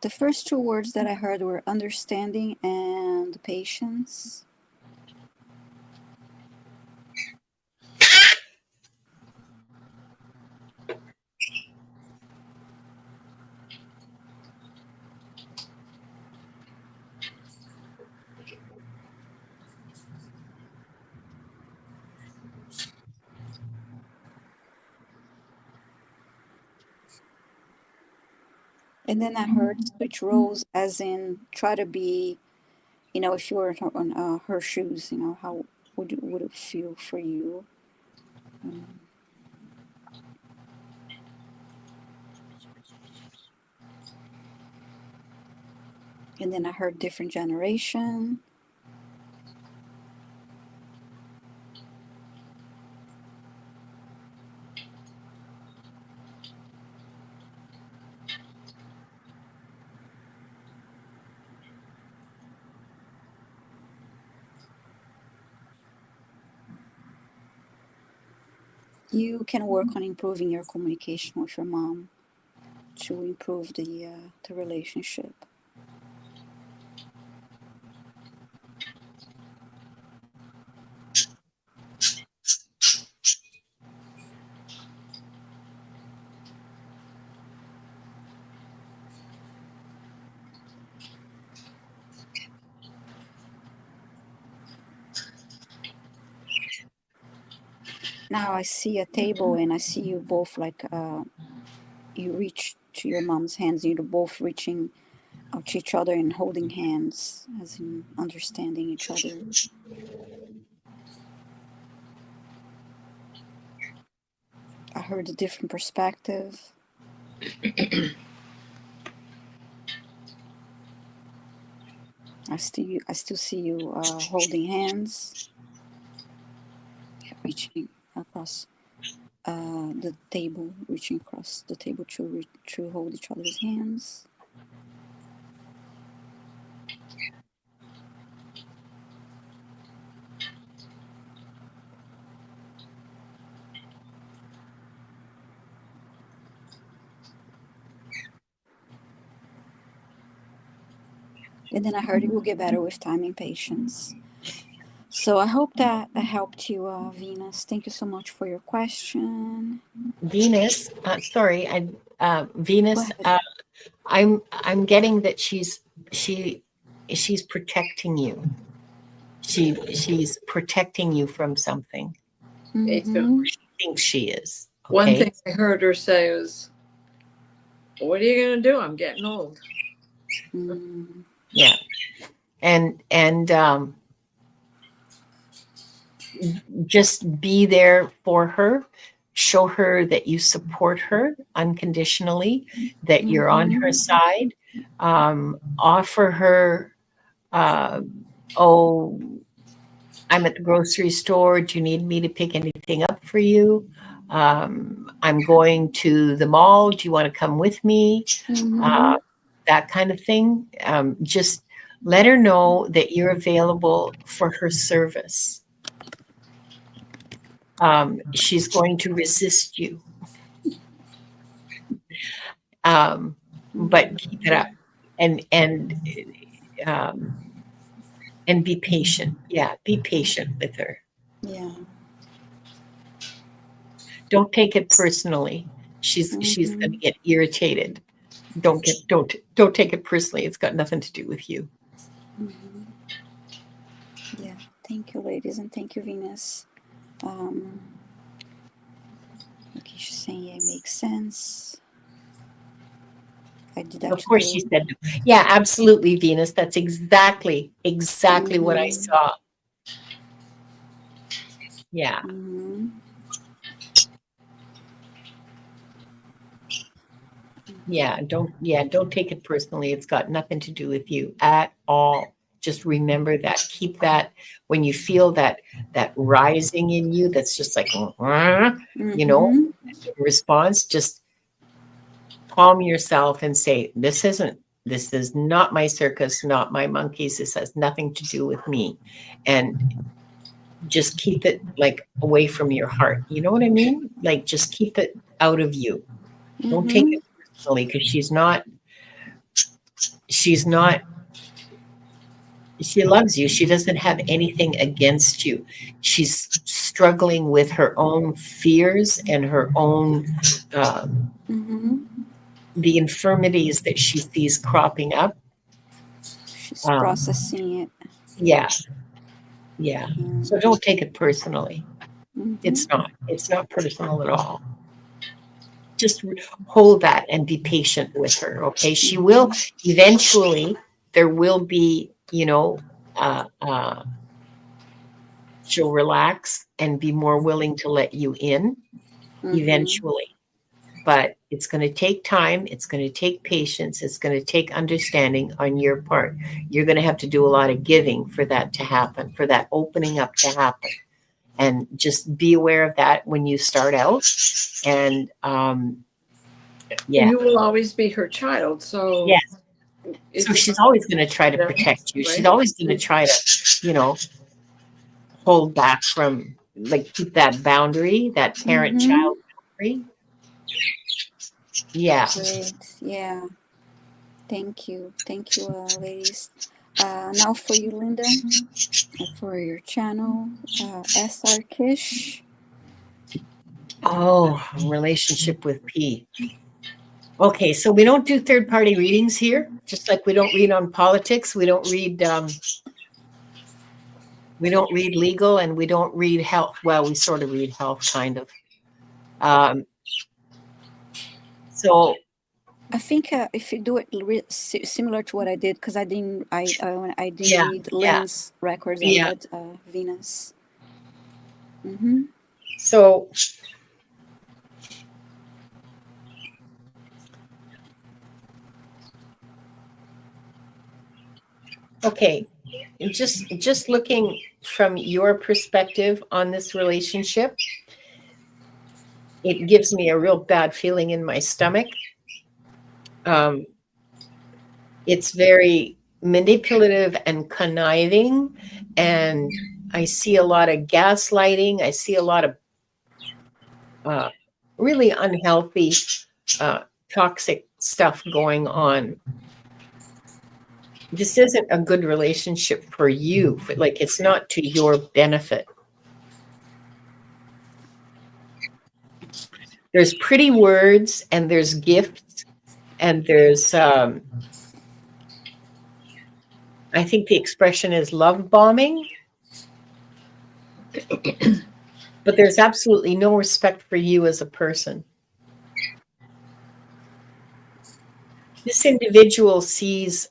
The first two words that I heard were understanding and patience. And then I heard switch roles, as in try to be, if you were on her shoes, how would it feel for you? And then I heard different generation. You can work on improving your communication with your mom to improve the relationship. Now I see a table and I see you both like you reach to your mom's hands. You're both reaching out to each other and holding hands, as in understanding each other. I heard a different perspective. I still see you holding hands, reaching across the table, reaching across the table to hold each other's hands. And then I heard it will get better with time and patience. So I hope that helped you, Venus. Thank you so much for your question. Venus, Venus, I'm getting that she's protecting you. She's protecting you from something. Mm-hmm. She thinks she is. Okay? One thing I heard her say was, "What are you going to do? I'm getting old." Mm. Yeah, and just be there for her. Show her that you support her unconditionally, that you're on her side. Offer her, oh, I'm at the grocery store. Do you need me to pick anything up for you? I'm going to the mall. Do you want to come with me? That kind of thing. Just let her know that you're available for her service. She's going to resist you. but keep it up, and um, and be patient. Yeah, be patient with her. Yeah. Don't take it personally. She's going to get irritated. Don't take it personally. It's got nothing to do with you. Yeah. Thank you, ladies, and thank you, Venus. Okay, she's saying yeah, it makes sense. I did. Of course, she said no. Yeah, absolutely, Venus. That's exactly what I saw. Yeah. Yeah, don't take it personally. It's got nothing to do with you at all. Just remember that. Keep that when you feel that rising in you, that's just like, you know, response, just calm yourself and say, this is not my circus, not my monkeys. This has nothing to do with me. And just keep it like away from your heart. You know what I mean? Like, just keep it out of you. Don't take it personally, because she loves you. She doesn't have anything against you. She's struggling with her own fears and her own the infirmities that she sees cropping up. She's processing it. Yeah. So don't take it personally. It's not personal at all. Just hold that and be patient with her. Okay. She will eventually, there will be, she'll relax and be more willing to let you in eventually. But it's going to take time. It's going to take patience. It's going to take understanding on your part. You're going to have to do a lot of giving for that to happen, for that opening up to happen. And just be aware of that when you start out. And you will always be her child. So yes. So she's always going to try to protect you. Right? She's always going to try to, hold back from, like, keep that boundary, that parent-child boundary. Yeah. Great. Yeah. Thank you, ladies. Now for you, Linda, for your channel, SR Kish. Oh, relationship with P. Okay, so we don't do third-party readings here, just like we don't read on politics. We don't read legal, and we don't read health. Well, we sort of read health, kind of. So I think if you do it similar to what I did, because I didn't read Lynn's records. I read Venus. So okay, just looking from your perspective on this relationship, it gives me a real bad feeling in my stomach. It's very manipulative and conniving, and I see a lot of gaslighting. I see a lot of really unhealthy, toxic stuff going on. This isn't a good relationship for you. Like, it's not to your benefit. There's pretty words, and there's gifts, and there's I think the expression is love bombing. But there's absolutely no respect for you as a person. This individual sees,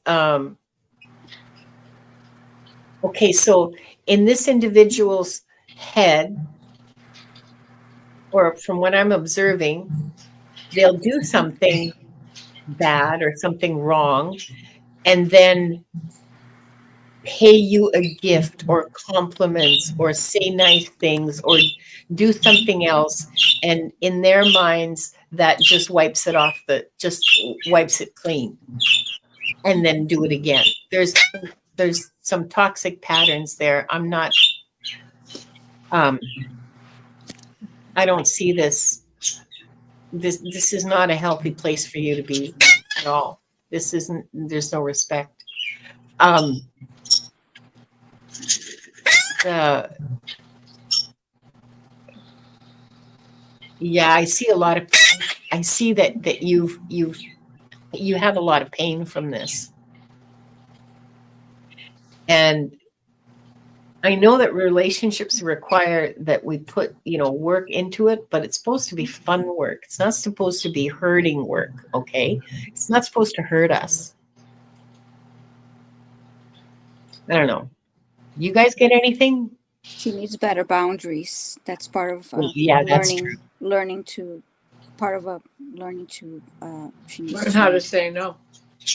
okay, so in this individual's head, or from what I'm observing, they'll do something bad or something wrong, and then pay you a gift or compliments or say nice things or do something else, and in their minds that just wipes it clean, and then do it again. There's some toxic patterns there. I'm not I don't see this this is not a healthy place for you to be at all. This isn't. There's no respect. Um, the Yeah, I see a lot of. I see that you have a lot of pain from this, and I know that relationships require that we put, work into it, but it's supposed to be fun work. It's not supposed to be hurting work, okay? It's not supposed to hurt us. I don't know. You guys get anything? She needs better boundaries. That's part of Yeah, that's true. learning to part of learning to she needs Learn how to say no.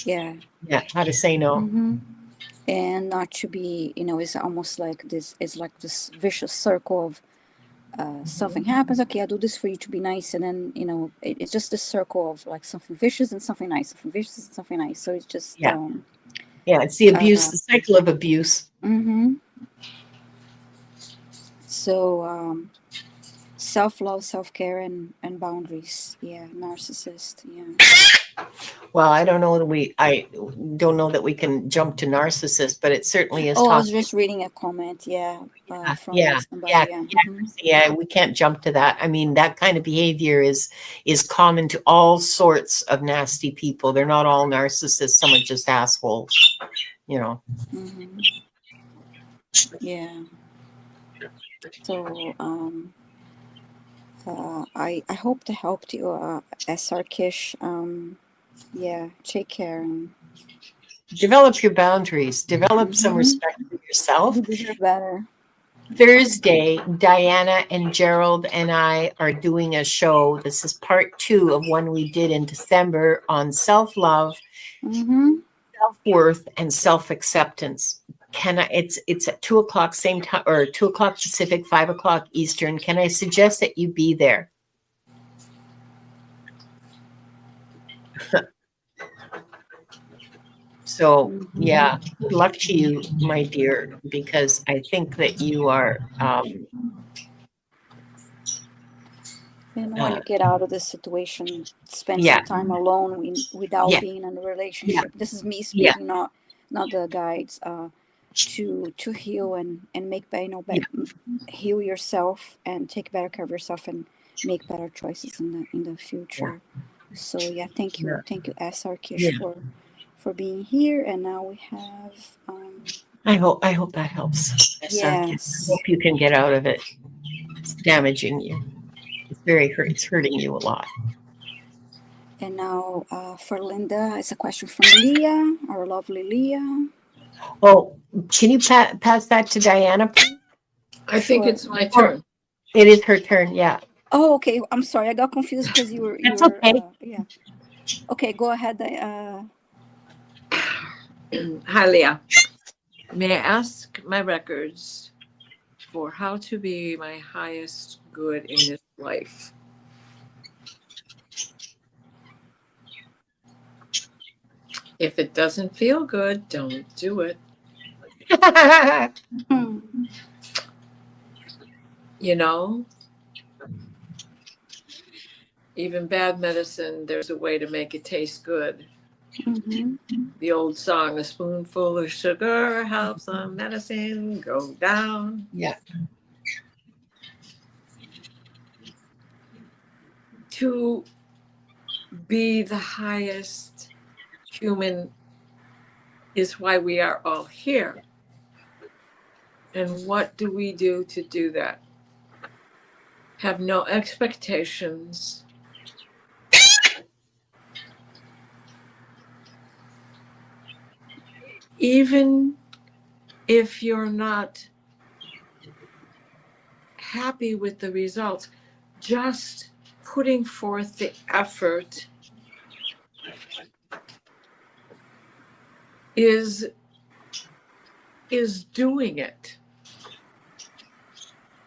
Yeah. Yeah, how to say no. Mm-hmm. And not to be, it's almost like this. It's like this vicious circle of something happens. Okay, I'll do this for you to be nice, and then it's just this circle of like something vicious and something nice, something vicious and something nice. So it's just yeah, it's the abuse, the cycle of abuse. Mm-hmm. So self-love, self-care, and boundaries. Yeah, narcissist. Yeah. Well, I don't know that we can jump to narcissist, but it certainly is. Oh, I was just reading a comment. From somebody. Yeah, we can't jump to that. I mean, that kind of behavior is common to all sorts of nasty people. They're not all narcissists. Some are just assholes. Mm-hmm. Yeah. So I hope to help you, SR Kish. Yeah, take care. And develop your boundaries. Develop some respect for yourself. You deserve better. Thursday, Diana and Gerald and I are doing a show. This is part 2 of one we did in December on self-love, self-worth, and self-acceptance. It's at 2:00 same time, or 2:00 Pacific, 5:00 Eastern. Can I suggest that you be there? So yeah, good luck to you, my dear, because I think that you are when you get out of this situation, spend some time alone without being in a relationship. This is me speaking, not the guides. To heal and make heal yourself and take better care of yourself and make better choices in the future. So thank you, SR Kish, for being here. And now we have. I hope that helps. Yes. I hope you can get out of it. It's damaging you. It's hurting you a lot. And now for Linda, it's a question from Leah, our lovely Leah. Oh, can you pass that to Diana, please? I think it's my turn. It is her turn, yeah. Oh, okay. I'm sorry. I got confused because you were. That's okay. Yeah. Okay, go ahead. Hi, Leah. May I ask my records for how to be my highest good in this life? If it doesn't feel good, don't do it. Even bad medicine, there's a way to make it taste good. The old song, a spoonful of sugar helps the medicine go down. Yeah. To be the highest human is why we are all here. And what do we do to do that? Have no expectations. Even if you're not happy with the results, just putting forth the effort is doing it.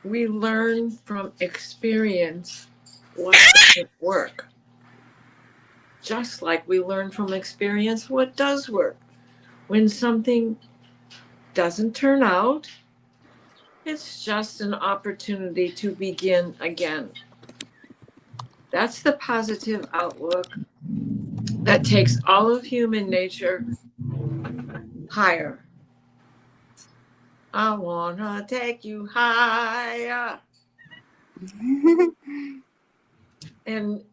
We learn from experience what doesn't work. Just like we learn from experience what does work. When something doesn't turn out, it's just an opportunity to begin again. That's the positive outlook that takes all of human nature higher. I wanna take you higher. And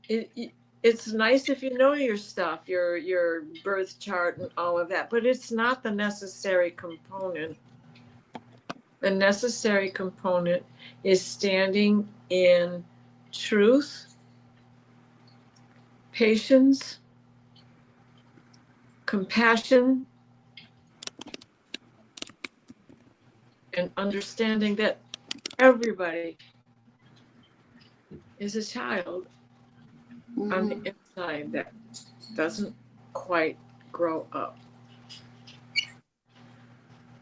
it's nice if you know your stuff, your birth chart and all of that, but it's not the necessary component. The necessary component is standing in truth, patience, compassion, and understanding that everybody is a child on the inside that doesn't quite grow up.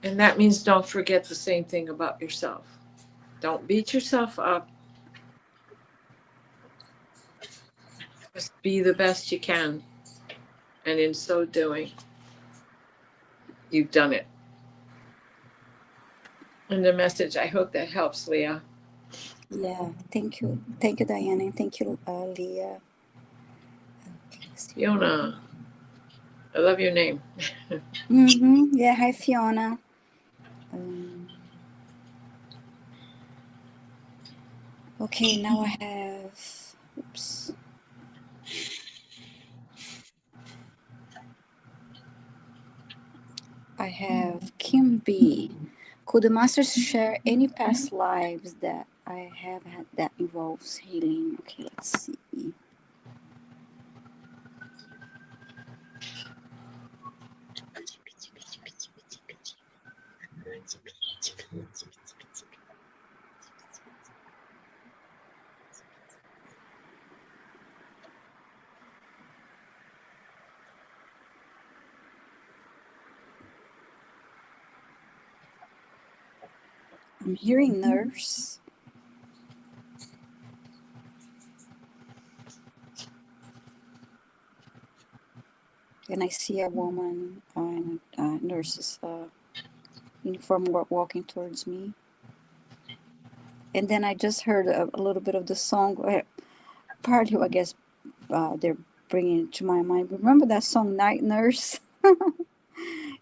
And that means don't forget the same thing about yourself. Don't beat yourself up. Just be the best you can. And in so doing, you've done it. And the message, I hope that helps, Leah. Yeah, thank you. Thank you, Diana, and thank you, Leah. Fiona, I love your name. Yeah, hi, Fiona. Okay, now I have, oops. I have Kim B. Could the masters share any past lives that I have had that involves healing? Okay, let's see. I'm hearing nurse. And I see a woman in a nurse's uniform walking towards me. And then I just heard a little bit of the song. Partly, I guess, they're bringing it to my mind. Remember that song, Night Nurse?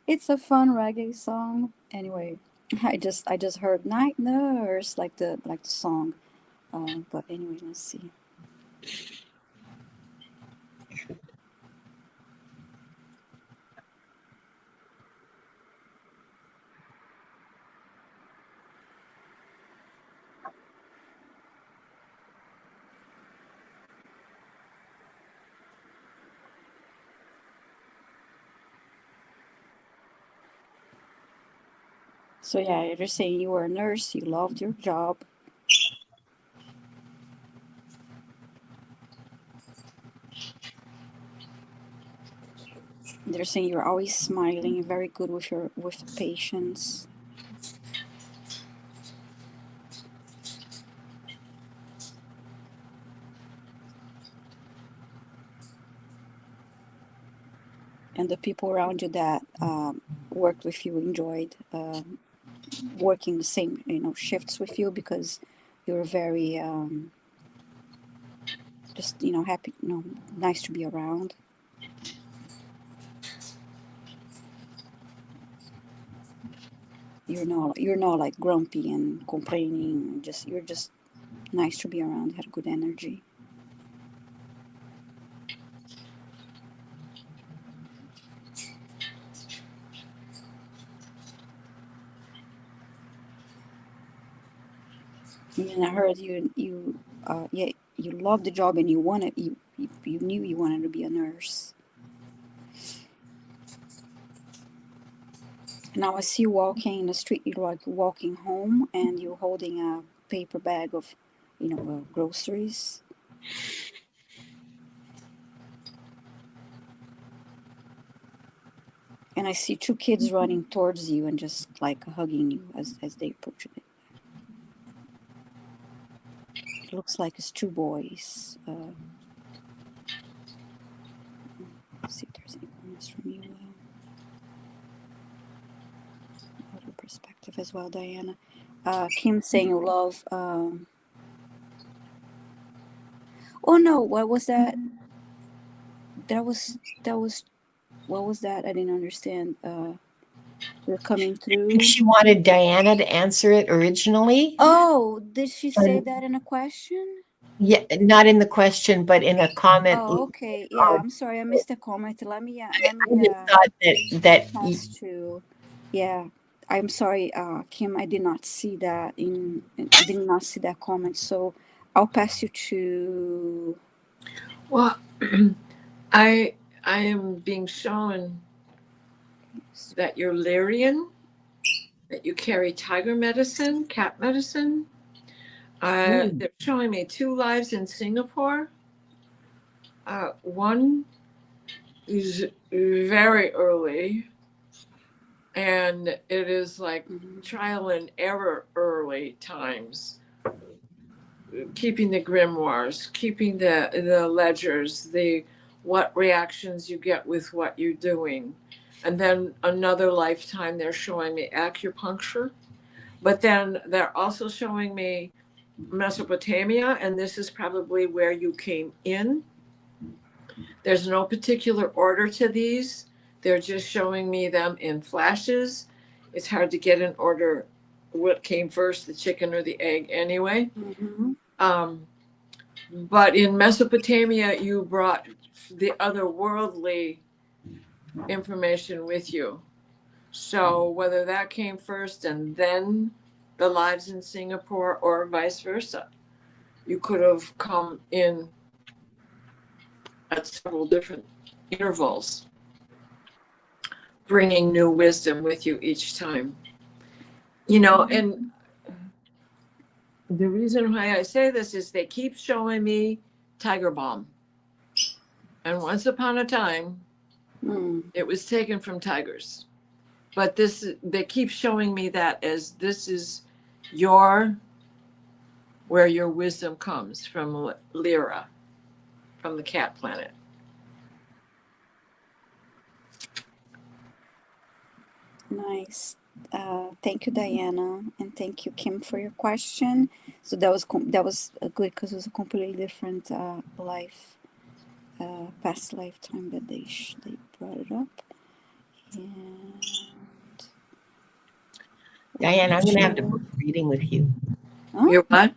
It's a fun reggae song. Anyway, I just heard Night Nurse, like the song. But anyway, let's see. So yeah, you're saying you were a nurse, you loved your job. They're saying you're always smiling, very good with patients. And the people around you that worked with you enjoyed working the same shifts with you because you're very just happy, nice to be around. You're not like grumpy and complaining. You're just nice to be around. You had good energy. And I heard you loved the job and you knew you wanted to be a nurse. Now I see you walking in the street. You're like walking home and you're holding a paper bag of groceries. And I see two kids running towards you and just like hugging you as they approach it. It looks like it's two boys. Let's see if there's any comments from you. Other perspective as well, Diana. Kim saying you love. Oh Oh no, what was that? That was what was that? I didn't understand. We're coming I think through. she wanted Diana to answer it originally. Oh, did she say And- that in a question? Yeah, not in the question, but in a comment. Oh, okay. Yeah, I'm sorry, I missed the comment. Let I me just thought pass to. Yeah, I'm sorry, Kim. I did not see that did not see that comment. So I'll pass you to. Well, I am being shown that you're Lyrian, that you carry tiger medicine, cat medicine. They're showing me 2 lives in Singapore. One is very early, and it is like trial and error early times. Keeping the grimoires, keeping the ledgers, the what reactions you get with what you're doing. And then another lifetime, they're showing me acupuncture. But then they're also showing me Mesopotamia, and this is probably where you came in. There's no particular order to these. They're just showing me them in flashes. It's hard to get an order what came first, the chicken or the egg anyway. Mm-hmm. But in Mesopotamia, you brought the otherworldly information with you. So whether that came first and then the lives in Singapore or vice versa, you could have come in at several different intervals, bringing new wisdom with you each time. You know, and the reason why I say this is they keep showing me Tiger Balm. And once upon a time, it was taken from tigers. But they keep showing me that as this is where your wisdom comes from, Lyra, from the cat planet. Nice. Thank you, Diana, and thank you, Kim, for your question. So that was good because it was a completely different life, past lifetime that they brought it up. And Diana, I'm going to have to book a reading with you. Huh? You're what?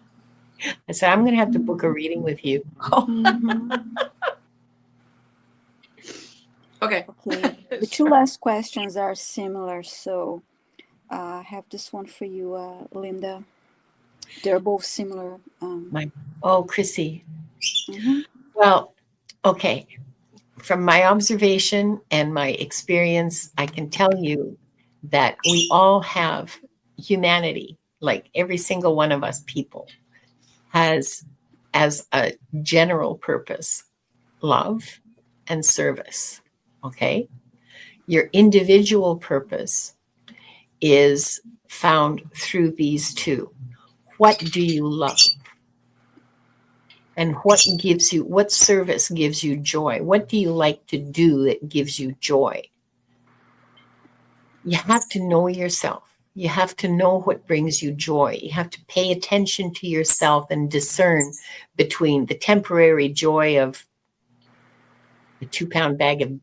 I said, I'm going to have to book a reading with you. Okay. Okay. The 2 last questions are similar, so I have this one for you, Linda. They're both similar. Chrissy. Mm-hmm. Well, okay. From my observation and my experience, I can tell you that we all have humanity, like every single one of us people has as a general purpose, love and service. Okay. Your individual purpose is found through these 2. What do you love? And what service gives you joy? What do you like to do that gives you joy? You have to know yourself. You have to know what brings you joy. You have to pay attention to yourself and discern between the temporary joy of the 2-pound bag of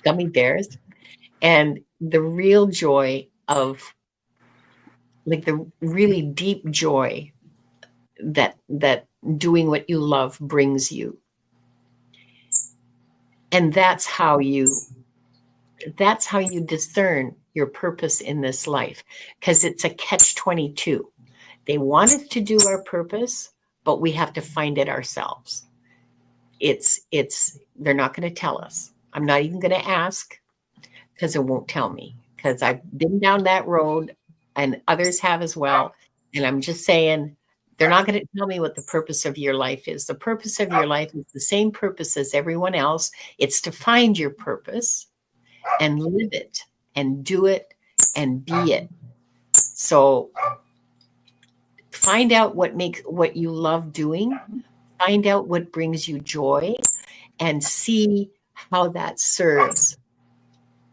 gummy bears and the real joy of, like, the really deep joy that doing what you love brings you. And that's how you discern your purpose in this life, because it's a catch-22. They want us to do our purpose, but we have to find it ourselves. They're not going to tell us. I'm not even going to ask, because it won't tell me, because I've been down that road and others have as well. And I'm just saying, they're not going to tell me what the purpose of your life is. The purpose of your life is the same purpose as everyone else. It's to find your purpose and live it and do it and be it. So find out what you love doing, find out what brings you joy, and see how that serves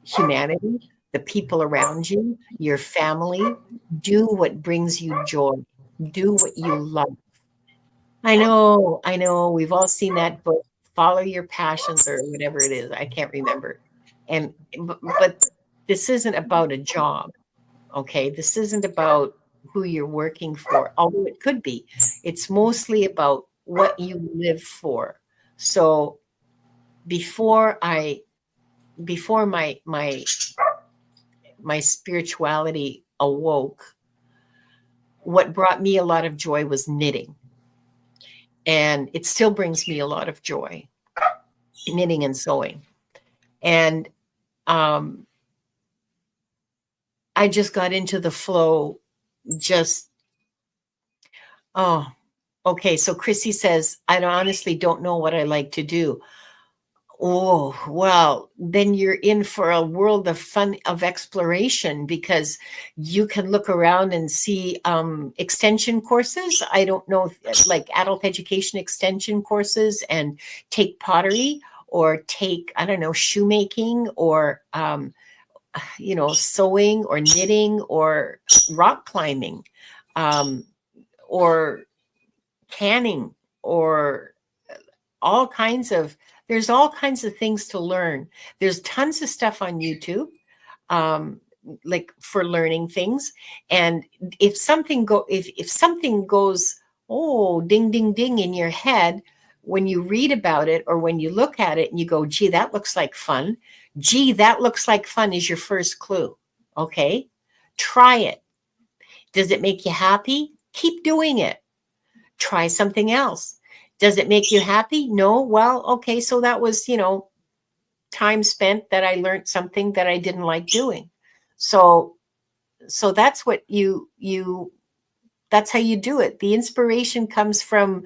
humanity, the people around you, your family. Do what brings you joy. Do what you love. I know, I know. We've all seen that book, Follow Your Passions or whatever it is. I can't remember. And but this isn't about a job, okay? This isn't about who you're working for, although it could be. It's mostly about what you live for. So before I before my spirituality awoke, what brought me a lot of joy was knitting. And it still brings me a lot of joy, knitting and sewing. And I just got into the flow. Just, oh, okay. So Chrissy says, I honestly don't know what I like to do. Oh, well, then you're in for a world of fun, of exploration, because you can look around and see extension courses. I don't know, like adult education extension courses, and take pottery or take, I don't know, shoemaking or, sewing or knitting or rock climbing, um, or canning, or all kinds of there's all kinds of things to learn. There's tons of stuff on YouTube, like for learning things. And if something goes, oh, ding ding ding in your head when you read about it, or when you look at it and you go, gee, that looks like fun. Gee, that looks like fun is your first clue. Okay, try it. Does it make you happy? Keep doing it. Try something else. Does it make you happy? No. Well, okay. So that was, time spent that I learned something that I didn't like doing. So that's what that's how you do it. The inspiration comes from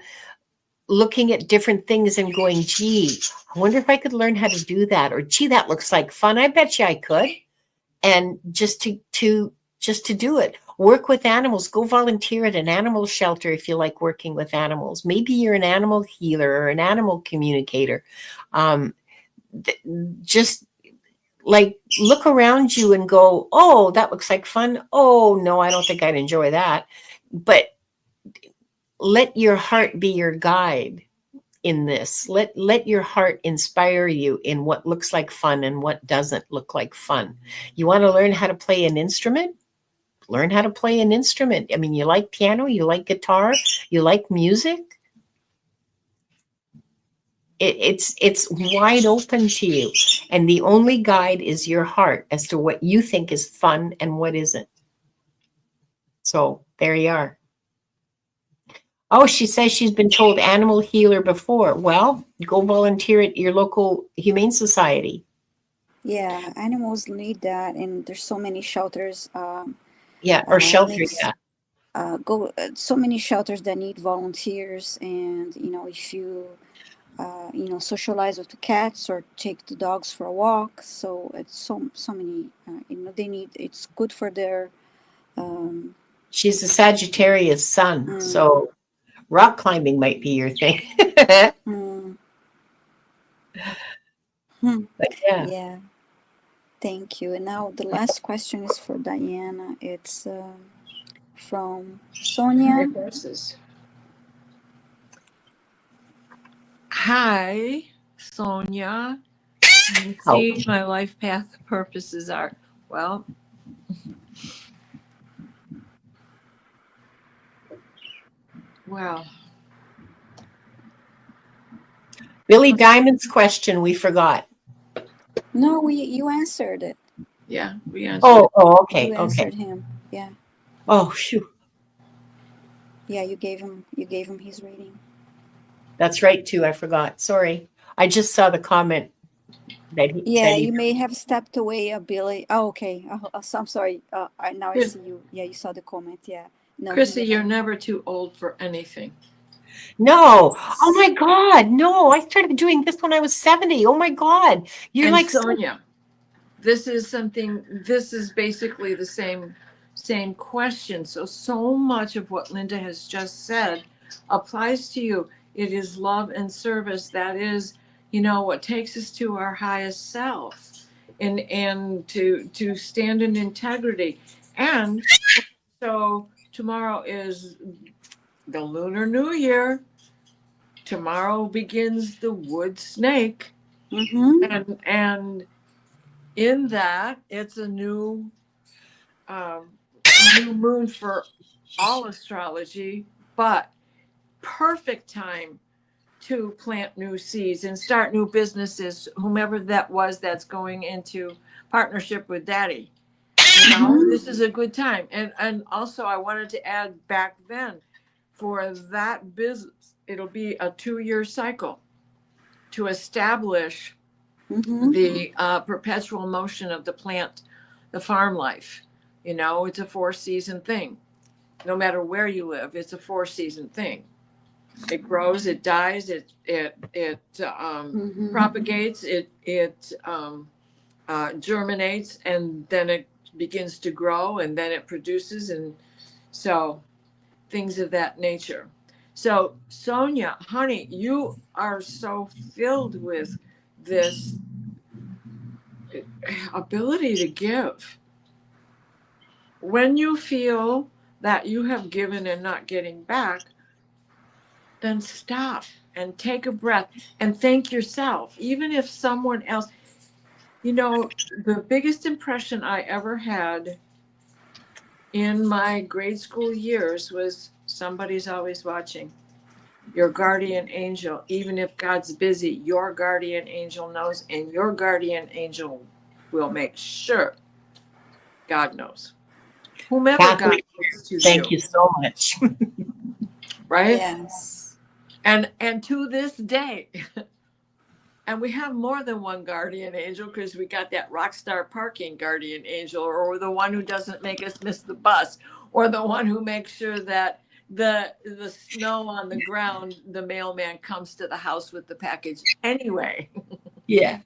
looking at different things and going, gee, I wonder if I could learn how to do that. Or gee, that looks like fun. I bet you I could. And just to do it. Work with animals. Go volunteer at an animal shelter if you like working with animals. Maybe you're an animal healer or an animal communicator. Just like look around you and go, oh, that looks like fun. Oh, no, I don't think I'd enjoy that. But let your heart be your guide in this. Let your heart inspire you in what looks like fun and what doesn't look like fun. You want to learn how to play an instrument? Learn how to play an instrument. I mean, you like piano, you like guitar, you like music. It's wide open to you. And the only guide is your heart as to what you think is fun and what isn't. So there you are. Oh, she says she's been told animal healer before. Well, go volunteer at your local humane society. Yeah, animals need that, and there's so many shelters. Yeah, or shelter. Needs, Yeah. So many shelters that need volunteers, and if you socialize with the cats or take the dogs for a walk. So it's so many. They need. It's good for their. She's a Sagittarius sun, so rock climbing might be your thing. But yeah. Yeah. Thank you. And now the last question is for Diana. It's from Sonia. Hi, Sonia. See, my life path purposes are, well, Billy Diamond's question we forgot. No, you answered it. Yeah, we answered. Oh, okay. You answered him. Yeah. Oh, phew. Yeah, you gave him his reading. That's right too. I forgot. Sorry. I just saw the comment that he. Yeah, you may have stepped away, Billy. Oh, okay. I'm sorry. I see you. Yeah, you saw the comment. Yeah. No, Chrissy, you're never too old for anything. No. Oh my God. No, I started doing this when I was 70. Oh my God. You're like Sonia. This is basically the same question. So much of what Linda has just said applies to you. It is love and service. That is, what takes us to our highest self, and to stand in integrity. And so tomorrow is the Lunar New Year. tomorrow begins the wood snake. And in that, it's a new new moon for all astrology, but perfect time to plant new seeds and start new businesses, whomever that was that's going into partnership with daddy. This is a good time. And also I wanted to add, back then, for that business, it'll be a 2-year cycle to establish the perpetual motion of the plant, the farm life. It's a 4-season thing. No matter where you live, it's a 4-season thing. It grows, it dies, it propagates, it germinates, and then it begins to grow, and then it produces, and so things of that nature. So Sonia, honey, you are so filled with this ability to give. When you feel that you have given and not getting back, then stop and take a breath and thank yourself. Even if someone else, the biggest impression I ever had in my grade school years was somebody's always watching. Your guardian angel, even if God's busy, your guardian angel knows, and your guardian angel will make sure God knows. Whomever God is to you. Thank you so much. Right? Yes. And to this day, and we have more than one guardian angel, because we got that rock star parking guardian angel, or the one who doesn't make us miss the bus, or the one who makes sure that the snow on the ground, the mailman comes to the house with the package anyway. Yeah.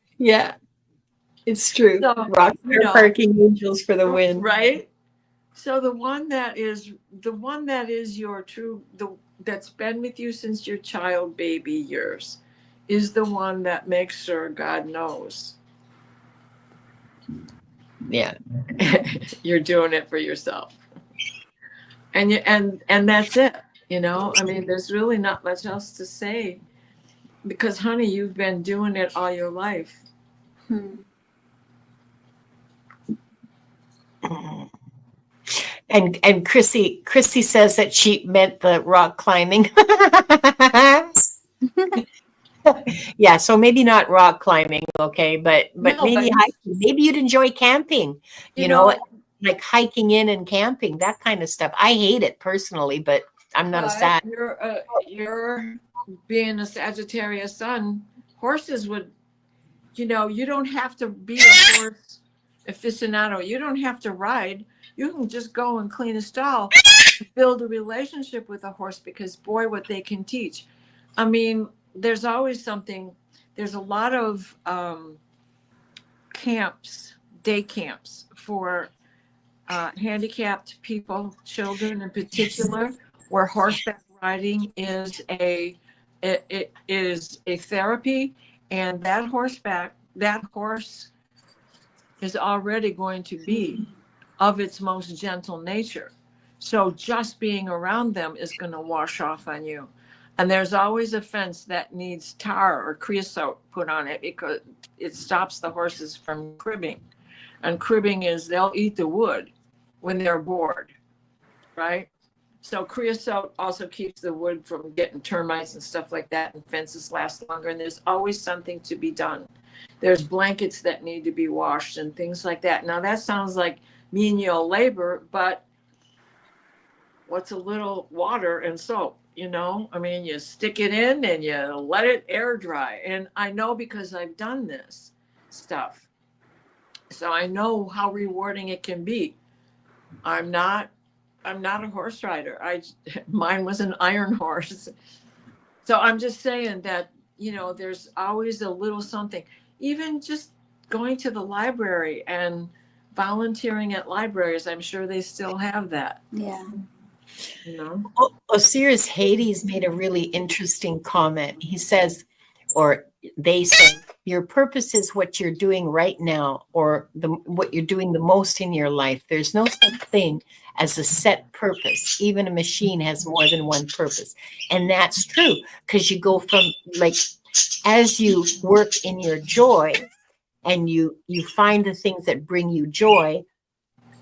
It's true. So, rock star parking angels for the win. Right? So the one that is your true, that's been with you since your child baby years, is the one that makes sure God knows. Yeah. You're doing it for yourself. And that's it. There's really not much else to say, because honey, you've been doing it all your life. And Chrissy says that she meant the rock climbing. Yeah, so maybe not rock climbing, okay, but No, maybe but hiking. Maybe you'd enjoy camping, you know, like hiking in and camping, that kind of stuff. I hate it personally, but I'm not a Sag. You're being a Sagittarius sun. Horses would, you don't have to be a horse aficionado. You don't have to ride. You can just go and clean a stall, build a relationship with a horse, because boy, what they can teach. There's always something. There's a lot of camps, day camps for handicapped people, children in particular, where horseback riding is a therapy, and that horse is already going to be of its most gentle nature. So just being around them is going to wash off on you. And there's always a fence that needs tar or creosote put on it, because it stops the horses from cribbing. And cribbing is they'll eat the wood when they're bored, right? So creosote also keeps the wood from getting termites and stuff like that, and fences last longer. And there's always something to be done. There's blankets that need to be washed and things like that. Now that sounds like menial labor, but what's a little water and soap? You stick it in and you let it air dry. And I know, because I've done this stuff, so I know how rewarding it can be. I'm not a horse rider. Mine was an iron horse. So I'm just saying that, there's always a little something. Even just going to the library and volunteering at libraries, I'm sure they still have that. Yeah. Osiris Hades made a really interesting comment. He says, or they say, your purpose is what you're doing right now, or what you're doing the most in your life. There's no such thing as a set purpose. Even a machine has more than one purpose. And that's true, because you go from, like, as you work in your joy and you find the things that bring you joy,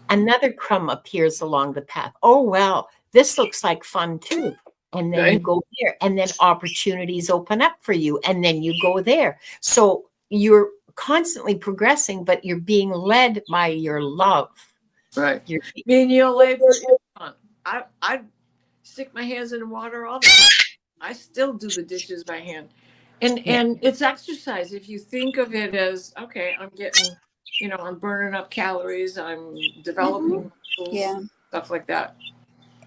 another crumb appears along the path. Oh, well, this looks like fun too. And then you go there, and then opportunities open up for you, and then you go there. So you're constantly progressing, but you're being led by your love. Right. Menial labor is fun. I stick my hands in the water all the time. I still do the dishes by hand. And it's exercise. If you think of it as, okay, I'm getting, I'm burning up calories, I'm developing muscles, stuff like that.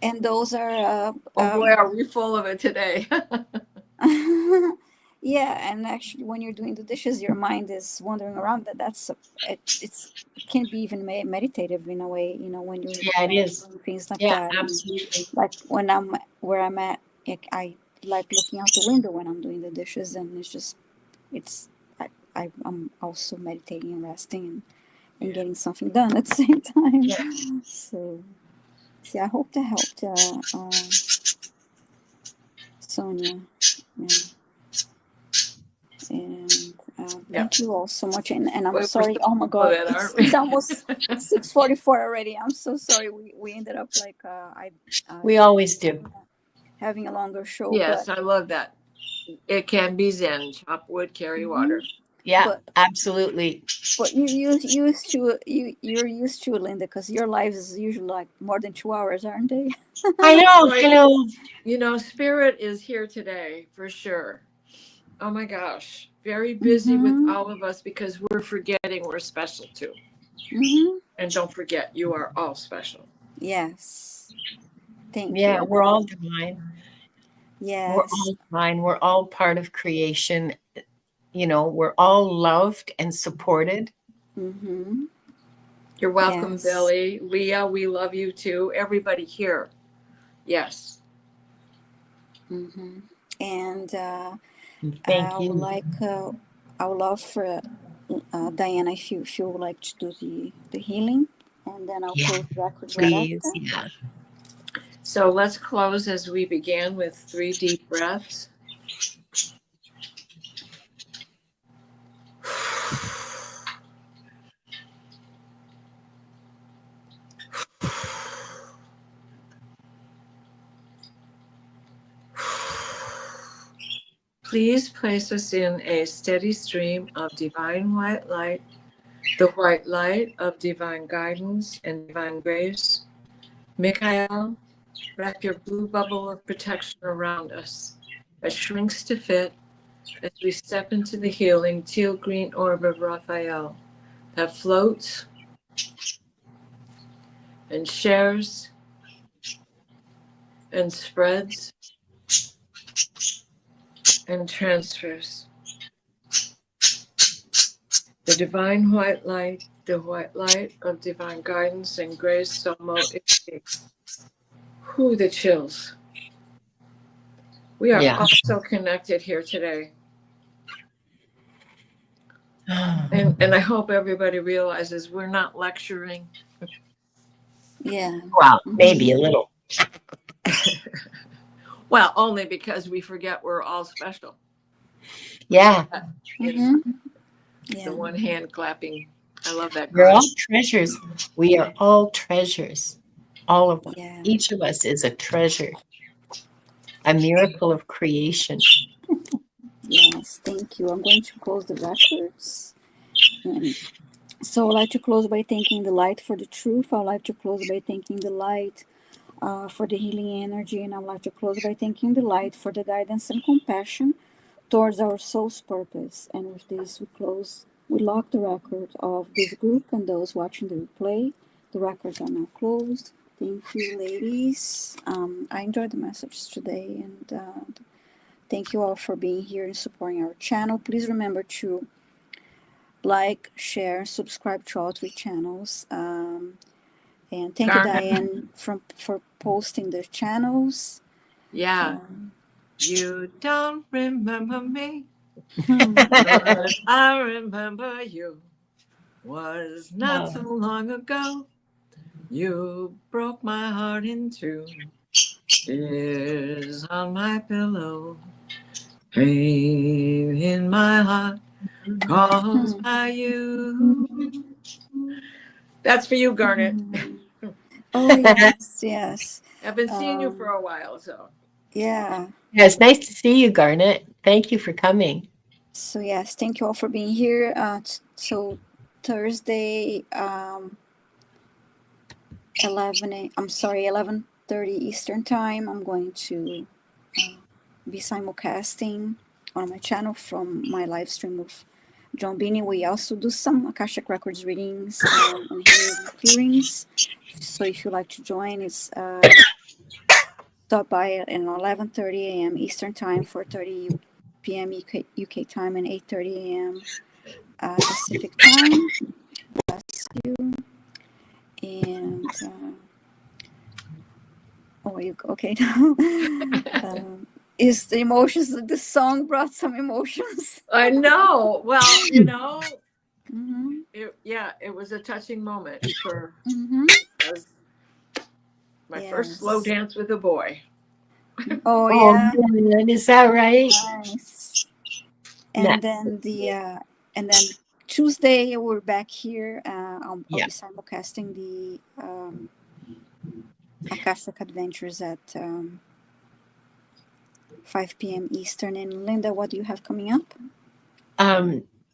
And those are oh boy, are we full of it today. yeah, and actually when you're doing the dishes, your mind is wandering around. It can be even meditative in a way, when you're it is doing things like yeah, that. absolutely. And like when where I'm at, I like looking out the window when I'm doing the dishes, and I'm also meditating and resting and getting something done at the same time. So see, I hope that helped Sonia. Yeah. And thank you all so much. And I'm sorry. Oh my God, it's almost 6:44 already. I'm so sorry. We ended up like we always do having a longer show. Yes, but I love that. It can be Zen. Chop wood, carry water. Yeah, absolutely. But you're used to Linda, because your lives is usually like more than 2 hours, aren't they? I know. Spirit is here today for sure. Oh my gosh, very busy with all of us, because we're forgetting we're special too. And don't forget, you are all special. Yes. Thank you. Yeah, we're all divine. Yes. We're all divine. We're all part of creation. We're all loved and supported. You're welcome, Billy. Leah, we love you too. Everybody here. Yes. And thank you. I would love for Diana, if you would like to do the healing, and then I'll close the record right after. Yeah. So let's close as we began with 3 deep breaths. Please place us in a steady stream of divine white light, the white light of divine guidance and divine grace. Michael, wrap your blue bubble of protection around us that shrinks to fit as we step into the healing teal green orb of Raphael that floats and shares and spreads and transfers. The divine white light, the white light of divine guidance and grace, Somo Ikti. Whew, the chills. We are also connected here today. And I hope everybody realizes we're not lecturing. Yeah. Well, maybe a little. Well, only because we forget we're all special. Yeah. The one hand clapping. I love that. We're all treasures. We are all treasures. All of us. Yeah. Each of us is a treasure. A miracle of creation. Yes, thank you. I'm going to close the records. So I'd like to close by thanking the light for the truth. I'd like to close by thanking the light for the healing energy. And I'd like to close by thanking the light for the guidance and compassion towards our soul's purpose. And with this, we lock the record of this group and those watching the replay. The records are now closed. Thank you, ladies. I enjoyed the message today, and thank you all for being here and supporting our channel. Please remember to like, share, subscribe to all 3 channels. And thank you, Diane, for posting the channels. Yeah. You don't remember me, but I remember you. Was not so long ago You broke my heart in two. Tears on my pillow. Pain in my heart caused by you. That's for you, Garnet. Oh, yes, yes. I've been seeing you for a while, so. Yeah. Yeah, it's nice to see you, Garnet. Thank you for coming. So, yes, thank you all for being here. So, Thursday, 11:30 Eastern Time, I'm going to be simulcasting on my channel from my live stream of John Beanie. We also do some Akashic Records readings and healings and clearings. So if you'd like to join, it's stop by at 11:30 a.m. Eastern Time, 4:30 p.m. UK time, and 8:30 a.m. Pacific time. Bless you. And okay. Is the emotions? The song brought some emotions. I know. Well, you know, Mm-hmm. it was a touching moment for my first slow dance with a boy. Oh yeah, man, is that right? nice. And then and then Tuesday we're back here. I'll be simulcasting the Akashic Adventures at 5 p.m. Eastern. And Linda, what do you have coming up?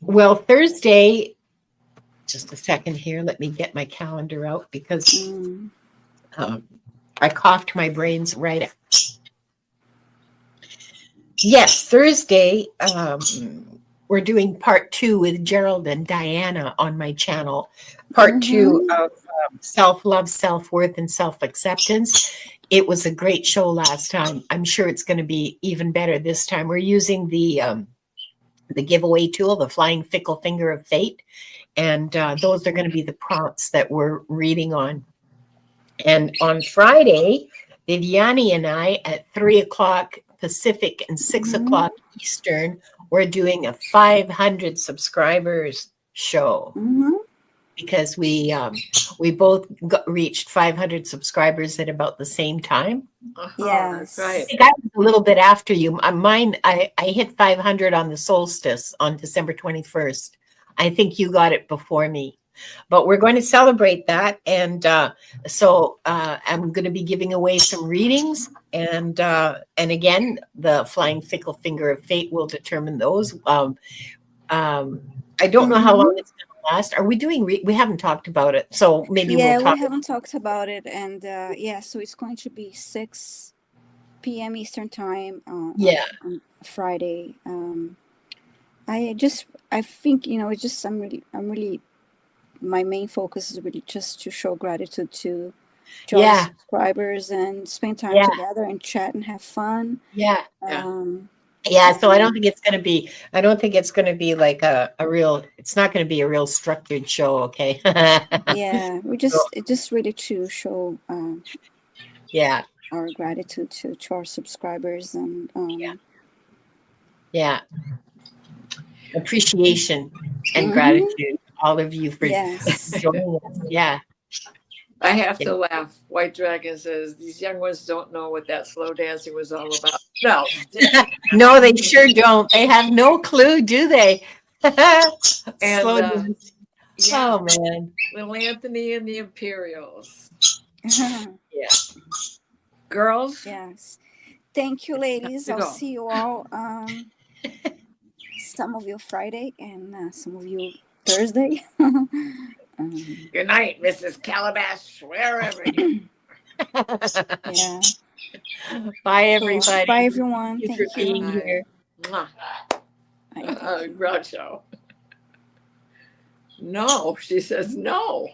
Well, Thursday, just a second here. Let me get my calendar out because I coughed my brains right out. Yes, Thursday, we're doing part 2 with Gerald and Diana on my channel. Part 2 of self-love, self-worth, and self-acceptance. It was a great show last time. I'm sure it's going to be even better this time. We're using the giveaway tool, the flying fickle finger of fate. And those are going to be the prompts that we're reading on. And on Friday, Viviani and I at 3 o'clock Pacific and 6 o'clock Eastern, we're doing a 500 subscribers show because we both reached 500 subscribers at about the same time. Yes, right. I think I was a little bit after you. Mine, I hit 500 on the solstice on December 21st. I think you got it before me. But we're going to celebrate that, and so I'm going to be giving away some readings, and again, the flying fickle finger of fate will determine those. I don't know how long it's going to last. Are we doing? We haven't talked about it, so maybe we'll talk. We haven't talked about it, and so it's going to be 6 p.m. Eastern time. On Friday. I think it's just I'm really. My main focus is really just to show gratitude to our subscribers and spend time together and chat and have fun. So I don't think it's going to be like a real, it's not going to be a real structured show. Okay. It's just really to show our gratitude to our subscribers and appreciation and gratitude. All of you for joining us. Yeah. I have to laugh. White Dragon says, these young ones don't know what that slow dancing was all about. No. No, they sure don't. They have no clue, do they? And, oh, man. Little Anthony and the Imperials. Girls? Yes. Thank you, ladies. I'll see you all. Some of you Friday and some of you Thursday. Good night, Mrs. Calabash, wherever you Bye, everybody. Bye, everyone. Thank you for being here. Groucho. No, she says no.